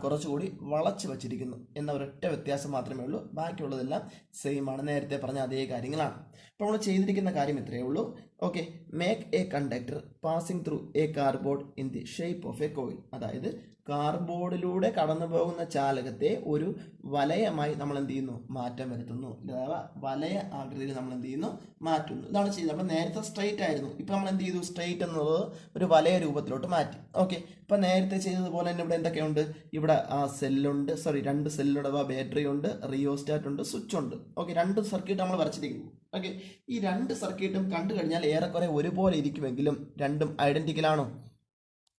കുറച്ചുകൂടി വളച്ച് വച്ചിരിക്കുന്നു എന്ന ഒരൊറ്റ വ്യത്യാസം മാത്രമേ ഉള്ളൂ. ബാക്കിയുള്ളതെല്ലാം സെയിം ആണ്, നേരത്തെ പറഞ്ഞ അതേ കാര്യങ്ങളാണ്. അപ്പോൾ നമ്മൾ ചെയ്തിരിക്കുന്ന കാര്യം ഇത്രയേ ഉള്ളൂ. Okay, make A conductor passing through a cardboard in the shape of A coil. അതായത് കാർഡ്ബോർഡിലൂടെ കടന്നു പോകുന്ന ചാലകത്തെ ഒരു വലയമായി നമ്മൾ എന്ത് ചെയ്യുന്നു, മാറ്റം വരുത്തുന്നു. അഥവാ വലയ ആകൃതിയിൽ നമ്മൾ എന്ത് ചെയ്യുന്നു, മാറ്റുന്നു. ഇതാണ് ചെയ്യുന്നത്. അപ്പോൾ നേരത്തെ സ്ട്രെയിറ്റ് ആയിരുന്നു, ഇപ്പം നമ്മൾ എന്ത് ചെയ്തു, സ്ട്രെയിറ്റ് എന്നുള്ളത് ഒരു വലയ രൂപത്തിലോട്ട് മാറ്റി. ഓക്കെ, ഇപ്പം നേരത്തെ ചെയ്തതുപോലെ തന്നെ ഇവിടെ എന്തൊക്കെയുണ്ട്, ഇവിടെ സെല്ലുണ്ട്, രണ്ട് സെല്ലുണ്ട്, അഥവാ ബാറ്ററി ഉണ്ട്, റിയോസ്റ്റാറ്റ് ഉണ്ട്, സ്വിച്ച് ഉണ്ട്. ഓക്കെ, 2 സർക്യൂട്ട് നമ്മൾ വരച്ചിരിക്കുന്നു. ഓക്കെ, ഈ 2 സർക്യൂട്ടും കണ്ടു കഴിഞ്ഞാൽ ഏറെക്കുറെ ഒരുപോലെ ഇരിക്കുമെങ്കിലും രണ്ടും ഐഡന്റിക്കലാണോ,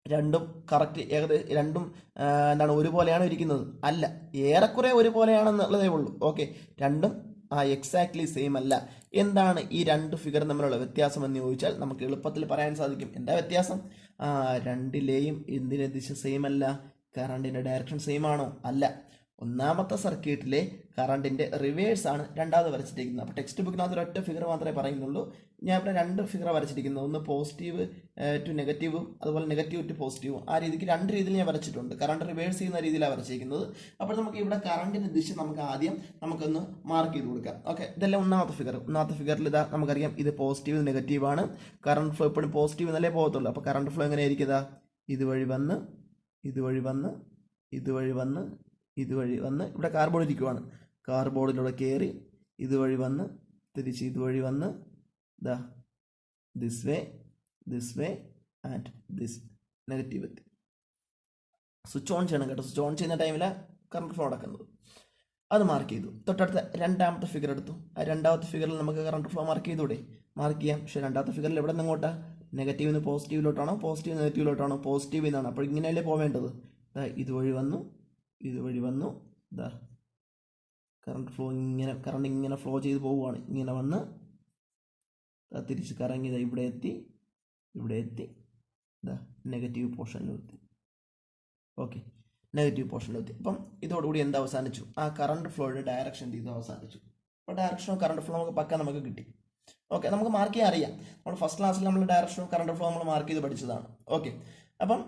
രണ്ടും കറക്റ്റ് രണ്ടും ഒരുപോലെയാണോ ഇരിക്കുന്നത്? അല്ല, ഏറെക്കുറെ ഒരുപോലെയാണെന്നുള്ളതേ ഉള്ളൂ. ഓക്കെ, രണ്ടും എക്സാക്ട്ലി സെയിം അല്ല. എന്താണ് ഈ 2 ഫിഗർ തമ്മിലുള്ള വ്യത്യാസം എന്ന് ചോദിച്ചാൽ നമുക്ക് എളുപ്പത്തിൽ പറയാൻ സാധിക്കും. എന്താ വ്യത്യാസം? രണ്ടിലെയും എന്തിന്റെ ദിശ സെയിം അല്ല, കറണ്ടിന്റെ ഡയറക്ഷൻ സെയിം ആണോ? അല്ല. ഒന്നാമത്തെ സർക്യൂട്ടിലെ കറണ്ടിന്റെ റിവേഴ്സ് ആണ് രണ്ടാമത് വരച്ചിരിക്കുന്നത്. അപ്പോൾ ടെക്സ്റ്റ് ബുക്കിനകത്ത് ഒരൊറ്റ ഫിഗർ മാത്രമേ പറയുന്നുള്ളൂ. ഞാൻ ഇവിടെ 2 ഫിഗർ വരച്ചിരിക്കുന്നത്. ഒന്ന് പോസിറ്റീവ് ടു നെഗറ്റീവും അതുപോലെ നെഗറ്റീവ് ടു പോസിറ്റീവും. ആ രീതിക്ക് 2 രീതിയിൽ ഞാൻ വരച്ചിട്ടുണ്ട്. കറണ്ട് റിവേഴ്സ് ചെയ്യുന്ന രീതിയിലാണ് വരച്ചിരിക്കുന്നത്. അപ്പോൾ നമുക്ക് ഇവിടെ കറണ്ടിന്റെ ദിശ നമുക്കൊന്ന് മാർക്ക് ചെയ്ത് കൊടുക്കാം. ഓക്കെ, ഇതെല്ലാം ഒന്നാമത്തെ ഫിഗർ. ഒന്നാമത്തെ ഫിഗറിൽ ഇതാ നമുക്കറിയാം, ഇത് പോസിറ്റീവ് നെഗറ്റീവ് ആണ്. കറണ്ട് ഫ്ലോ എപ്പോഴും പോസിറ്റീവ് എന്നല്ലേ പോകത്തുള്ളൂ. അപ്പോൾ കറണ്ട് ഫ്ലോ എങ്ങനെയായിരിക്കും? ഇതുവഴി വന്ന് ഇതുവഴി വന്ന് ഇതുവഴി വന്ന് ഇതുവഴി വന്ന് ഇവിടെ കാർബോർഡ് ഇരിക്കുവാണ്. കാർബോർഡിലൂടെ കയറി ഇതുവഴി വന്ന് തിരിച്ച് ഇതുവഴി വന്ന് this way and this negative എത്തി. സ്വിച്ച് ഓൺ ചെയ്യണം കേട്ടോ. സ്വിച്ച് ഓൺ ചെയ്യുന്ന ടൈമിലാണ് കറണ്ട് ഫ്ലോ നടക്കുന്നത്. അത് മാർക്ക് ചെയ്തു. തൊട്ടടുത്ത രണ്ടാമത്തെ ഫിഗർ എടുത്തു. ആ രണ്ടാമത്തെ ഫിഗറിൽ നമുക്ക് കറണ്ട് ഫ്ലോ മാർക്ക് ചെയ്തൂടെ? മാർക്ക് ചെയ്യാം. പക്ഷേ രണ്ടാമത്തെ ഫിഗറിൽ എവിടെ നിന്ന് എങ്ങോട്ടാ? നെഗറ്റീവിൽ നിന്ന് പോസിറ്റീവിലോട്ടാണോ, പോസിറ്റീവ് നെഗറ്റീവിലോട്ടാണോ? പോസിറ്റീവിൽ നിന്നാണ്. അപ്പോൾ ഇങ്ങനെയല്ലേ പോവേണ്ടത്. ഇതുവഴി വന്നു കറണ്ട് ഇങ്ങനെ ഫ്ലോ ചെയ്ത് പോവുകയാണ്. ഇങ്ങനെ വന്ന് തിരിച്ച് കറങ്ങി ഇവിടെ എത്തി നെഗറ്റീവ് പോർഷനിലെത്തി. ഓക്കെ, നെഗറ്റീവ് പോർഷനിലെത്തി. അപ്പം ഇതോടുകൂടി എന്താ അവസാനിച്ചു? ആ കറണ്ട് ഫ്ലോയുടെ ഡയറക്ഷൻ ഇത് അവസാനിച്ചു. അപ്പോൾ ഡയറക്ഷൻ ഓഫ് കറണ്ട് ഫ്ലോ നമുക്ക് കിട്ടി. ഓക്കെ, നമുക്ക് മാർക്ക് ചെയ്യാൻ അറിയാം. നമ്മൾ ഫസ്റ്റ് ക്ലാസ്സിൽ നമ്മൾ ഡയറക്ഷൻ ഓഫ് കറണ്ട് ഫ്ലോ നമ്മൾ മാർക്ക് ചെയ്ത് പഠിച്ചതാണ്. ഓക്കെ, അപ്പം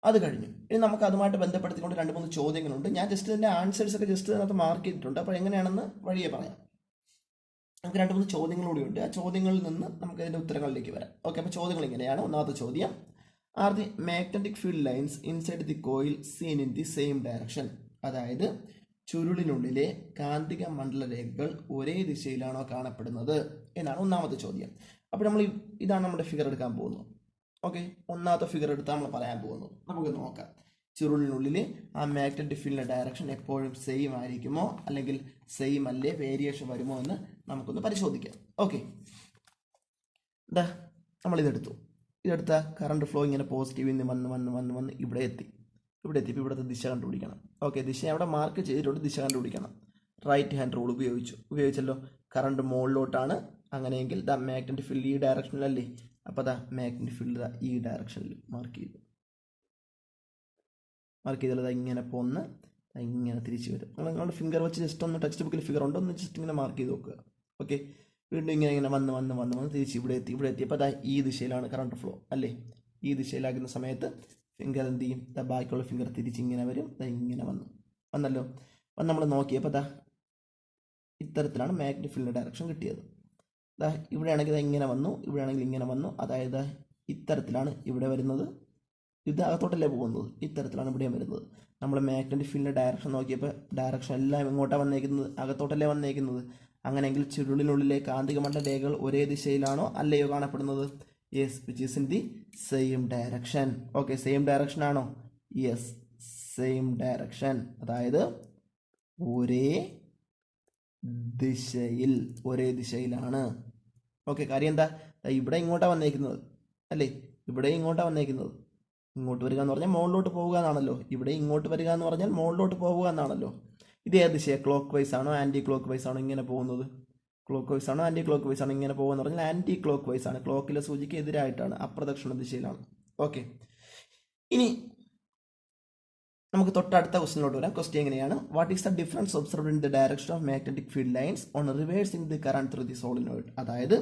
അത് കഴിഞ്ഞു. ഇനി നമുക്ക് അതുമായിട്ട് ബന്ധപ്പെടുത്തിക്കൊണ്ട് 2-3 ചോദ്യങ്ങളുണ്ട്. ഞാൻ ജസ്റ്റ് ഇതിൻ്റെ ആൻസേഴ്സ് ഒക്കെ ജസ്റ്റ് അതിനകത്ത് മാർക്ക് ചെയ്തിട്ടുണ്ട്. അപ്പോൾ എങ്ങനെയാണെന്ന് വഴിയെ പറയാം. നമുക്ക് 2-3 ചോദ്യങ്ങളൂടെയുണ്ട്. ആ ചോദ്യങ്ങളിൽ നിന്ന് നമുക്ക് അതിൻ്റെ ഉത്തരങ്ങളിലേക്ക് വരാം. ഓക്കെ, അപ്പോൾ ചോദ്യങ്ങൾ ഇങ്ങനെയാണ്. ഒന്നാമത്തെ ചോദ്യം, are the magnetic field lines inside the coil scene in the same direction? അതായത് ചുരുളിനുള്ളിലെ കാന്തിക മണ്ഡല രേഖകൾ ഒരേ ദിശയിലാണോ കാണപ്പെടുന്നത് എന്നാണ് ഒന്നാമത്തെ ചോദ്യം. അപ്പോൾ നമ്മൾ ഇതാണ് നമ്മുടെ ഫിഗർ എടുക്കാൻ പോകുന്നത്. ഓക്കെ, ഒന്നാമത്തെ ഫിഗർ എടുത്താൽ നമ്മൾ പറയാൻ പോകുന്നത്. നമുക്ക് നോക്കാം. ചുരുളിനുള്ളിൽ ആ മാഗ്നറ്റിക് ഫീൽഡിൻ്റെ ഡയറക്ഷൻ എപ്പോഴും സെയിം ആയിരിക്കുമോ, അല്ലെങ്കിൽ സെയിം അല്ലേ, വേരിയേഷൻ വരുമോ എന്ന് നമുക്കൊന്ന് പരിശോധിക്കാം. ഓക്കെ, ഇതെടുത്ത കറണ്ട് ഫ്ലോ ഇങ്ങനെ പോസിറ്റീവിൽ നിന്ന് വന്ന് ഇവിടെ എത്തിയപ്പോൾ ഇവിടുത്തെ ദിശ കണ്ടുപിടിക്കണം. ഓക്കെ, ദിശ അവിടെ മാർക്ക് ചെയ്തിട്ടുണ്ട്. ദിശ കണ്ടുപിടിക്കണം. റൈറ്റ് ഹാൻഡ് റൂൾ ഉപയോഗിച്ചല്ലോ. കറണ്ട് മുകളിലോട്ടാണ്. അങ്ങനെയെങ്കിൽ മാഗ്നറ്റിക് ഫീൽഡ് ഈ ഡയറക്ഷനിലല്ലേ. അപ്പോൾ മാഗ്നറ്റിക് ഫീൽഡ് ഈ ഡയറക്ഷനിൽ മാർക്ക് ചെയ്താൽ ഇങ്ങനെ പോന്ന് ഇങ്ങനെ തിരിച്ച് വരും. നിങ്ങളുടെ ഫിംഗർ വെച്ച് ജസ്റ്റ് ഒന്ന് ടെക്സ്റ്റ് ബുക്കിൽ ഫിഗർ ഉണ്ടോ ഒന്ന് ജസ്റ്റ് ഇങ്ങനെ മാർക്ക് ചെയ്ത് നോക്കുക. ഓക്കെ, വീണ്ടും ഇങ്ങനെ വന്ന് തിരിച്ച് ഇവിടെ എത്തിയപ്പോൾ ഈ ദിശയിലാണ് കറണ്ട് ഫ്ലോ അല്ലേ. ഈ ദിശയിലാകുന്ന സമയത്ത് ഫിംഗർ എന്ത് ചെയ്യും? ബാക്കിയുള്ള ഫിംഗർ തിരിച്ച് ഇങ്ങനെ വരും. ഇങ്ങനെ വന്നല്ലോ. നമ്മൾ നോക്കിയപ്പോൾ ഇത്തരത്തിലാണ് മാഗ്നറ്റിക് ഫീൽഡിൻ്റെ ഡയറക്ഷൻ കിട്ടിയത്. ഇവിടെയാണെങ്കിൽ ഇങ്ങനെ വന്നു, ഇവിടെയാണെങ്കിൽ ഇങ്ങനെ വന്നു. അതായത് ഇത്തരത്തിലാണ് ഇവിടെ വരുന്നത്. ഇത് അകത്തോട്ടല്ലേ പോകുന്നത്, ഇത്തരത്തിലാണ് ഇവിടെയും വരുന്നത്. നമ്മൾ മാഗ്നറ്റിക് ഫീൽഡിൻ്റെ ഡയറക്ഷൻ നോക്കിയപ്പോൾ ഡയറക്ഷൻ എല്ലാം എങ്ങോട്ടാണ് വന്നേക്കുന്നത്? അകത്തോട്ടല്ലേ വന്നേക്കുന്നത്. അങ്ങനെയെങ്കിൽ ചുരുളിനുള്ളിലെ കാന്തിക മണ്ഡല രേഖകൾ ഒരേ ദിശയിലാണോ അല്ലയോ കാണപ്പെടുന്നത്? Yes, which is in the same direction. Okay, same direction ആണോ? Yes, same direction. അതായത് ഒരേ ദിശയിലാണ്. ഓക്കെ, കാര്യം എന്താ? ഇവിടെ ഇങ്ങോട്ടാണ് വന്നേക്കുന്നത് അല്ലേ, ഇവിടെ ഇങ്ങോട്ടാണ് വന്നേക്കുന്നത്. ഇങ്ങോട്ട് വരിക എന്ന് പറഞ്ഞാൽ മുകളിലോട്ട് പോവുക എന്നാണല്ലോ. ഇവിടെ ഇങ്ങോട്ട് വരിക എന്ന് പറഞ്ഞാൽ മുകളിലോട്ട് പോവുക എന്നാണല്ലോ. ഇത് ഏത് ദിശയാണ്? ക്ലോക്ക് വൈസ് ആണോ ആൻറ്റി ക്ലോക്ക് വൈസ് ആണോ ഇങ്ങനെ പോകുന്നത്? ക്ലോക്ക് വൈസ് ആണോ ആൻറ്റി ക്ലോക്ക് വൈസ് ആണോ ഇങ്ങനെ പോകുക എന്ന് പറഞ്ഞാൽ ആൻറ്റി ക്ലോക്ക് വൈസ് ആണ്. ക്ലോക്കിലെ സൂചിക്ക് എതിരായിട്ടാണ്, അപ്രദക്ഷിണ ദിശയിലാണ്. ഓക്കെ, ഇനി നമുക്ക് തൊട്ടടുത്ത ക്വസ്റ്റിനോട്ട് വരാം. ക്വസ്റ്റ്യൻ എങ്ങനെയാണ്? What is the difference observed in the direction of magnetic field lines on reversing the current through the solenoid? അതായത്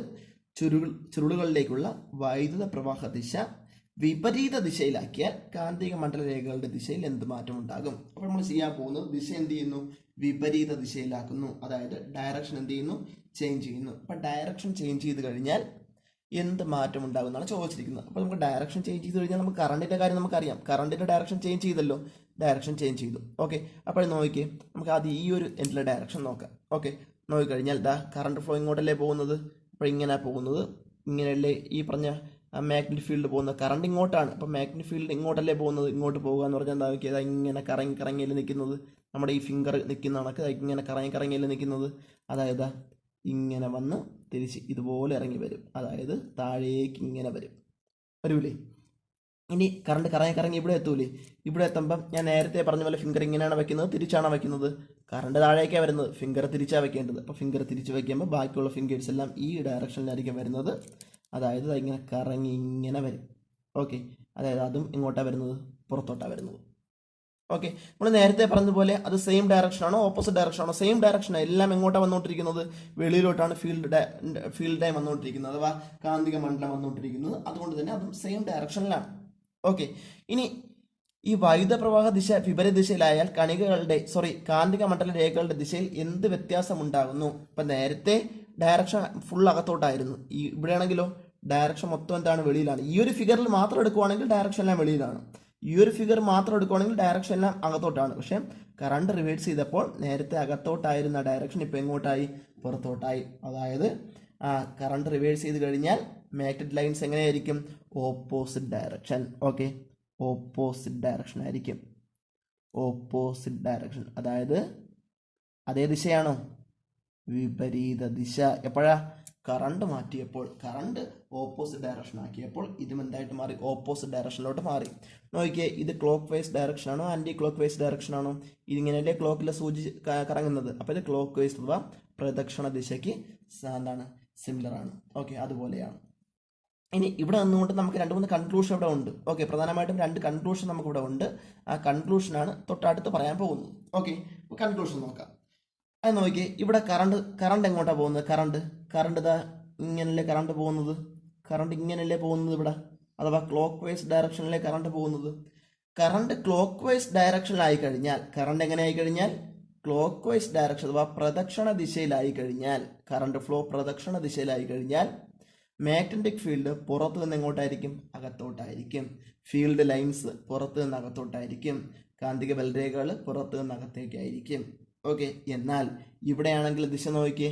ചുരുളുകളിലേക്കുള്ള വൈദ്യുത പ്രവാഹ ദിശ വിപരീത ദിശയിലാക്കിയാൽ കാന്തിക മണ്ഡല രേഖകളുടെ ദിശയിൽ എന്ത് മാറ്റം ഉണ്ടാകും? അപ്പോൾ നമ്മൾ ചെയ്യാൻ പോകുന്നത് ദിശ എന്ത് ചെയ്യുന്നു? വിപരീത ദിശയിലാക്കുന്നു. അതായത് ഡയറക്ഷൻ എന്ത് ചെയ്യുന്നു? ചേഞ്ച് ചെയ്യുന്നു. അപ്പം ഡയറക്ഷൻ ചേഞ്ച് ചെയ്ത് കഴിഞ്ഞാൽ എന്ത് മാറ്റം ഉണ്ടാകും എന്നാണ് ചോദിച്ചിരിക്കുന്നത്. അപ്പോൾ നമുക്ക് ഡയറക്ഷൻ ചേഞ്ച് ചെയ്ത് കഴിഞ്ഞാൽ നമുക്ക് കറണ്ടിൻ്റെ കാര്യം നമുക്കറിയാം. കറണ്ടിൻ്റെ ഡയറക്ഷൻ ചേഞ്ച് ചെയ്തല്ലോ, ഡയറക്ഷൻ ചേഞ്ച് ചെയ്തു. ഓക്കെ, അപ്പോൾ നോക്കിയേ, നമുക്ക് ആദ്യം ഈ ഒരു എൻഡിലെ ഡയറക്ഷൻ നോക്കാം. ഓക്കെ, നോക്കിക്കഴിഞ്ഞാൽ കറണ്ട് ഫ്ലോ ഇങ്ങോട്ടല്ലേ പോകുന്നത്. അപ്പോൾ ഇങ്ങനെ പോകുന്നത്, ഇങ്ങനെയല്ലേ ഈ പറഞ്ഞ മാഗ്നറ്റിക് ഫീൽഡ് പോകുന്നത്. കറണ്ട് ഇങ്ങോട്ടാണ്, അപ്പോൾ മാഗ്നറ്റിക് ഫീൽഡ് ഇങ്ങോട്ടല്ലേ പോകുന്നത്. ഇങ്ങോട്ട് പോകുക എന്ന് പറഞ്ഞാൽ എന്താ നോക്കിയത്? ഇങ്ങനെ കറങ്ങിയല്ലേ നിൽക്കുന്നത്. നമ്മുടെ ഈ ഫിംഗർ നിൽക്കുന്ന കണക്ക് ഇങ്ങനെ കറങ്ങിയല്ലേ നിൽക്കുന്നത്. അതായത് ഇങ്ങനെ വന്ന് തിരിച്ച് ഇതുപോലെ ഇറങ്ങി വരും. അതായത് താഴേക്ക് ഇങ്ങനെ വരൂലേ. ഇനി കറണ്ട് കറങ്ങി ഇവിടെ എത്തൂലേ. ഇവിടെ എത്തുമ്പം ഞാൻ നേരത്തെ പറഞ്ഞ പോലെ ഫിംഗർ ഇങ്ങനെയാണ് വെക്കുന്നത്, തിരിച്ചാണ് വെക്കുന്നത്. കറണ്ട് താഴേക്കാണ് വരുന്നത്, ഫിംഗർ തിരിച്ചാണ് വെക്കേണ്ടത്. അപ്പോൾ ഫിംഗർ തിരിച്ച് വയ്ക്കുമ്പോൾ ബാക്കിയുള്ള ഫിംഗേഴ്സ് എല്ലാം ഈ ഡയറക്ഷനിലായിരിക്കും വരുന്നത്. അതായത് ഇങ്ങനെ കറങ്ങി ഇങ്ങനെ വരും. ഓക്കെ, അതായത് അതും ഇങ്ങോട്ടാണ് വരുന്നത്, പുറത്തോട്ടാണ് വരുന്നത്. ഓക്കെ, നമ്മൾ നേരത്തെ പറഞ്ഞതുപോലെ അത് സെയിം ഡയറക്ഷൻ ആണോ ഓപ്പോസിറ്റ് ഡയറക്ഷൻ ആണോ? Same direction. എല്ലാം എങ്ങോട്ടാണ് വന്നുകൊണ്ടിരിക്കുന്നത്? വെളിയിലോട്ടാണ് ഫീൽഡ് ടൈം വന്നുകൊണ്ടിരിക്കുന്നത്, അഥവാ കാന്തിക മണ്ഡലം വന്നുകൊണ്ടിരിക്കുന്നത്. അതുകൊണ്ട് തന്നെ അതും സെയിം ഡയറക്ഷനിലാണ്. ഓക്കെ, ഇനി ഈ വൈദ്യുത പ്രവാഹ ദിശ വിപരീത ദിശയിലായാൽ കാന്തിക മണ്ഡല രേഖകളുടെ ദിശയിൽ എന്ത് വ്യത്യാസം ഉണ്ടാകുന്നു? ഇപ്പം നേരത്തെ ഡയറക്ഷൻ ഫുൾ അകത്തോട്ടായിരുന്നു. ഇവിടെയാണെങ്കിലോ ഡയറക്ഷൻ മൊത്തം എന്താണ്? വെളിയിലാണ്. ഈ ഒരു ഫിഗറിൽ മാത്രം എടുക്കുവാണെങ്കിൽ ഡയറക്ഷൻ എല്ലാം വെളിയിലാണ്. ഈ ഒരു ഫിഗർ മാത്രം എടുക്കുവാണെങ്കിൽ ഡയറക്ഷൻ എല്ലാം അകത്തോട്ടാണ്. പക്ഷേ കറണ്ട് റിവേഴ്സ് ചെയ്തപ്പോൾ നേരത്തെ അകത്തോട്ടായിരുന്ന ഡയറക്ഷൻ ഇപ്പോൾ എങ്ങോട്ടായി? പുറത്തോട്ടായി. അതായത് കറണ്ട് റിവേഴ്സ് ചെയ്ത് കഴിഞ്ഞാൽ മാഗ്നറ്റിക് ലൈൻസ് എങ്ങനെയായിരിക്കും? Opposite direction. Okay, opposite direction ആയിരിക്കും. ഓപ്പോസിറ്റ് ഡയറക്ഷൻ, അതായത് അതേ ദിശയാണോ? വിപരീത ദിശ. എപ്പോഴാ? കറണ്ട് മാറ്റിയപ്പോൾ, കറണ്ട് ഓപ്പോസിറ്റ് ഡയറക്ഷൻ ആക്കിയപ്പോൾ ഇതും എന്തായിട്ട് മാറി? ഓപ്പോസിറ്റ് ഡയറക്ഷനിലോട്ട് മാറി. നോക്കിയേ, ഇത് ക്ലോക്ക് വൈസ് ഡയറക്ഷൻ ആണോ ആൻറ്റി ക്ലോക്ക് വൈസ് ഡയറക്ഷൻ ആണോ? ഇതിങ്ങനെയല്ലേ ക്ലോക്കിലെ സൂചി കറങ്ങുന്നത്. അപ്പോൾ ഇത് ക്ലോക്ക് വൈസ് അഥവാ പ്രദക്ഷിണ ദിശയ്ക്ക് എന്താണ്? സിമിലർ ആണ്. ഓക്കെ, അതുപോലെയാണ്. ഇനി ഇവിടെ നിന്നുകൊണ്ട് നമുക്ക് 2-3 കൺക്ലൂഷൻ ഇവിടെ ഉണ്ട്. ഓക്കെ, പ്രധാനമായിട്ടും 2 കൺക്ലൂഷൻ നമുക്ക് ഇവിടെ ഉണ്ട്. ആ കൺക്ലൂഷനാണ് തൊട്ടടുത്ത് പറയാൻ പോകുന്നത്. ഓക്കെ, കൺക്ലൂഷൻ നോക്കാം. അത് നോക്കിയേ, ഇവിടെ കറണ്ട് എങ്ങോട്ടാണ് പോകുന്നത്? കറണ്ട് ഇതാ ഇങ്ങനല്ലേ കറണ്ട് പോകുന്നത്. കറണ്ട് ഇങ്ങനല്ലേ പോകുന്നത് ഇവിടെ, അഥവാ ക്ലോക്ക് വൈസ് ഡയറക്ഷനിലെ കറണ്ട് പോകുന്നത്. കറണ്ട് ക്ലോക്ക് വൈസ് ഡയറക്ഷനിലായി കഴിഞ്ഞാൽ, കറണ്ട് എങ്ങനെയായി കഴിഞ്ഞാൽ? ക്ലോക്ക് വൈസ് ഡയറക്ഷൻ അഥവാ പ്രദക്ഷിണ ദിശയിലായി കഴിഞ്ഞാൽ, കറണ്ട് ഫ്ലോ പ്രദക്ഷിണ ദിശയിലായി കഴിഞ്ഞാൽ മാഗ്നറ്റിക് ഫീൽഡ് പുറത്തു നിന്ന് എങ്ങോട്ടായിരിക്കും? അകത്തോട്ടായിരിക്കും. ഫീൽഡ് ലൈൻസ് പുറത്തു നിന്ന് അകത്തോട്ടായിരിക്കും. കാന്തിക ബലരേഖകൾ പുറത്തു നിന്ന് അകത്തേക്കായിരിക്കും. ഓക്കെ, എന്നാൽ ഇവിടെയാണെങ്കിൽ ദിശ നോക്കിയേ,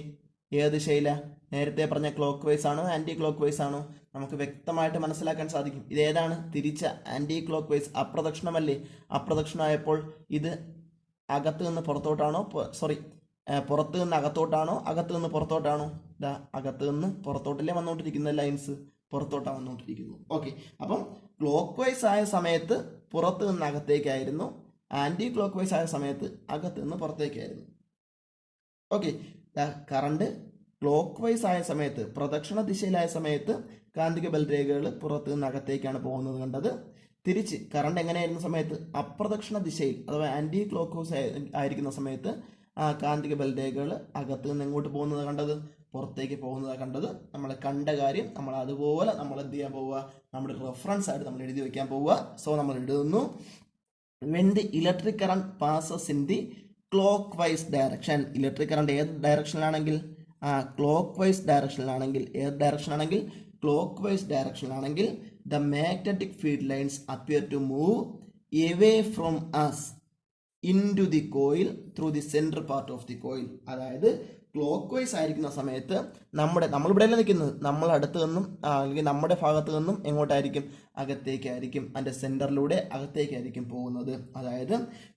ഏത് ദിശയിലാണ്? നേരത്തെ പറഞ്ഞ ക്ലോക്ക് വൈസ് ആണോ ആൻറ്റി ക്ലോക്ക് വൈസ് ആണോ? നമുക്ക് വ്യക്തമായിട്ട് മനസ്സിലാക്കാൻ സാധിക്കും. ഇതേതാണ്? തിരിച്ച ആൻറ്റി ക്ലോക്ക് വൈസ്. അപ്രദക്ഷിണമല്ലേ. അപ്രദക്ഷിണമായപ്പോൾ ഇത് അകത്ത് നിന്ന് പുറത്തോട്ടാണോ? പുറത്ത് നിന്ന് അകത്തോട്ടാണോ അകത്ത് നിന്ന് പുറത്തോട്ടാണോ? ഇതാ അകത്ത് നിന്ന് പുറത്തോട്ടല്ലേ വന്നുകൊണ്ടിരിക്കുന്ന ലൈൻസ്, പുറത്തോട്ടാണ് വന്നുകൊണ്ടിരിക്കുന്നു. ഓക്കെ, അപ്പം ക്ലോക്ക് വൈസ് ആയ സമയത്ത് പുറത്ത് നിന്ന് അകത്തേക്കായിരുന്നു, ആൻറ്റി ക്ലോക്ക് വൈസ് ആയ സമയത്ത് അകത്ത് നിന്ന് പുറത്തേക്കായിരുന്നു. ഓക്കെ, കറണ്ട് ക്ലോക്ക് വൈസ് ആയ സമയത്ത്, പ്രദക്ഷിണ ദിശയിലായ സമയത്ത് കാന്തിക ബലരേഖകൾ പുറത്ത് നിന്ന് അകത്തേക്കാണ് പോകുന്നത് കണ്ടത്. തിരിച്ച് കറണ്ട് എങ്ങനെയായിരുന്ന സമയത്ത്? അപ്രദക്ഷിണ ദിശയിൽ അഥവാ ആൻറ്റി ക്ലോക്ക് വൈസ് ആയിരിക്കുന്ന സമയത്ത് ആ കാന്തിക ബലരേഖകൾ അകത്ത് നിന്ന് എങ്ങോട്ട് പോകുന്നത് കണ്ടത്? പുറത്തേക്ക് പോകുന്നത് കണ്ടത്. നമ്മൾ കണ്ട കാര്യം നമ്മൾ അതുപോലെ നമ്മൾ എന്ത് ചെയ്യാൻ പോവുക? നമ്മുടെ റെഫറൻസ് ആയിട്ട് നമ്മൾ എഴുതി വയ്ക്കാൻ പോവുക. സോ നമ്മൾ എഴുതുന്നു, when the electric current passes in the clockwise direction. Electric current ഏത് ഡയറക്ഷനിലാണെങ്കിൽ? ക്ലോക്ക് വൈസ് ഡയറക്ഷനിലാണെങ്കിൽ. ഏത് ഡയറക്ഷനാണെങ്കിൽ? ക്ലോക്ക് വൈസ് ഡയറക്ഷനിലാണെങ്കിൽ the magnetic field lines appear to move away from us into the coil through the center part of the coil. അതായത് ക്ലോക്ക് വൈസ് ആയിരിക്കുന്ന സമയത്ത് നമ്മളിവിടെയല്ല നിൽക്കുന്നത്, നമ്മൾ അടുത്ത് നിന്നും അല്ലെങ്കിൽ നമ്മുടെ ഭാഗത്ത് നിന്നും എങ്ങോട്ടായിരിക്കും? അകത്തേക്കായിരിക്കും. അതിൻ്റെ സെൻറ്ററിലൂടെ അകത്തേക്കായിരിക്കും പോകുന്നത്. അതായത്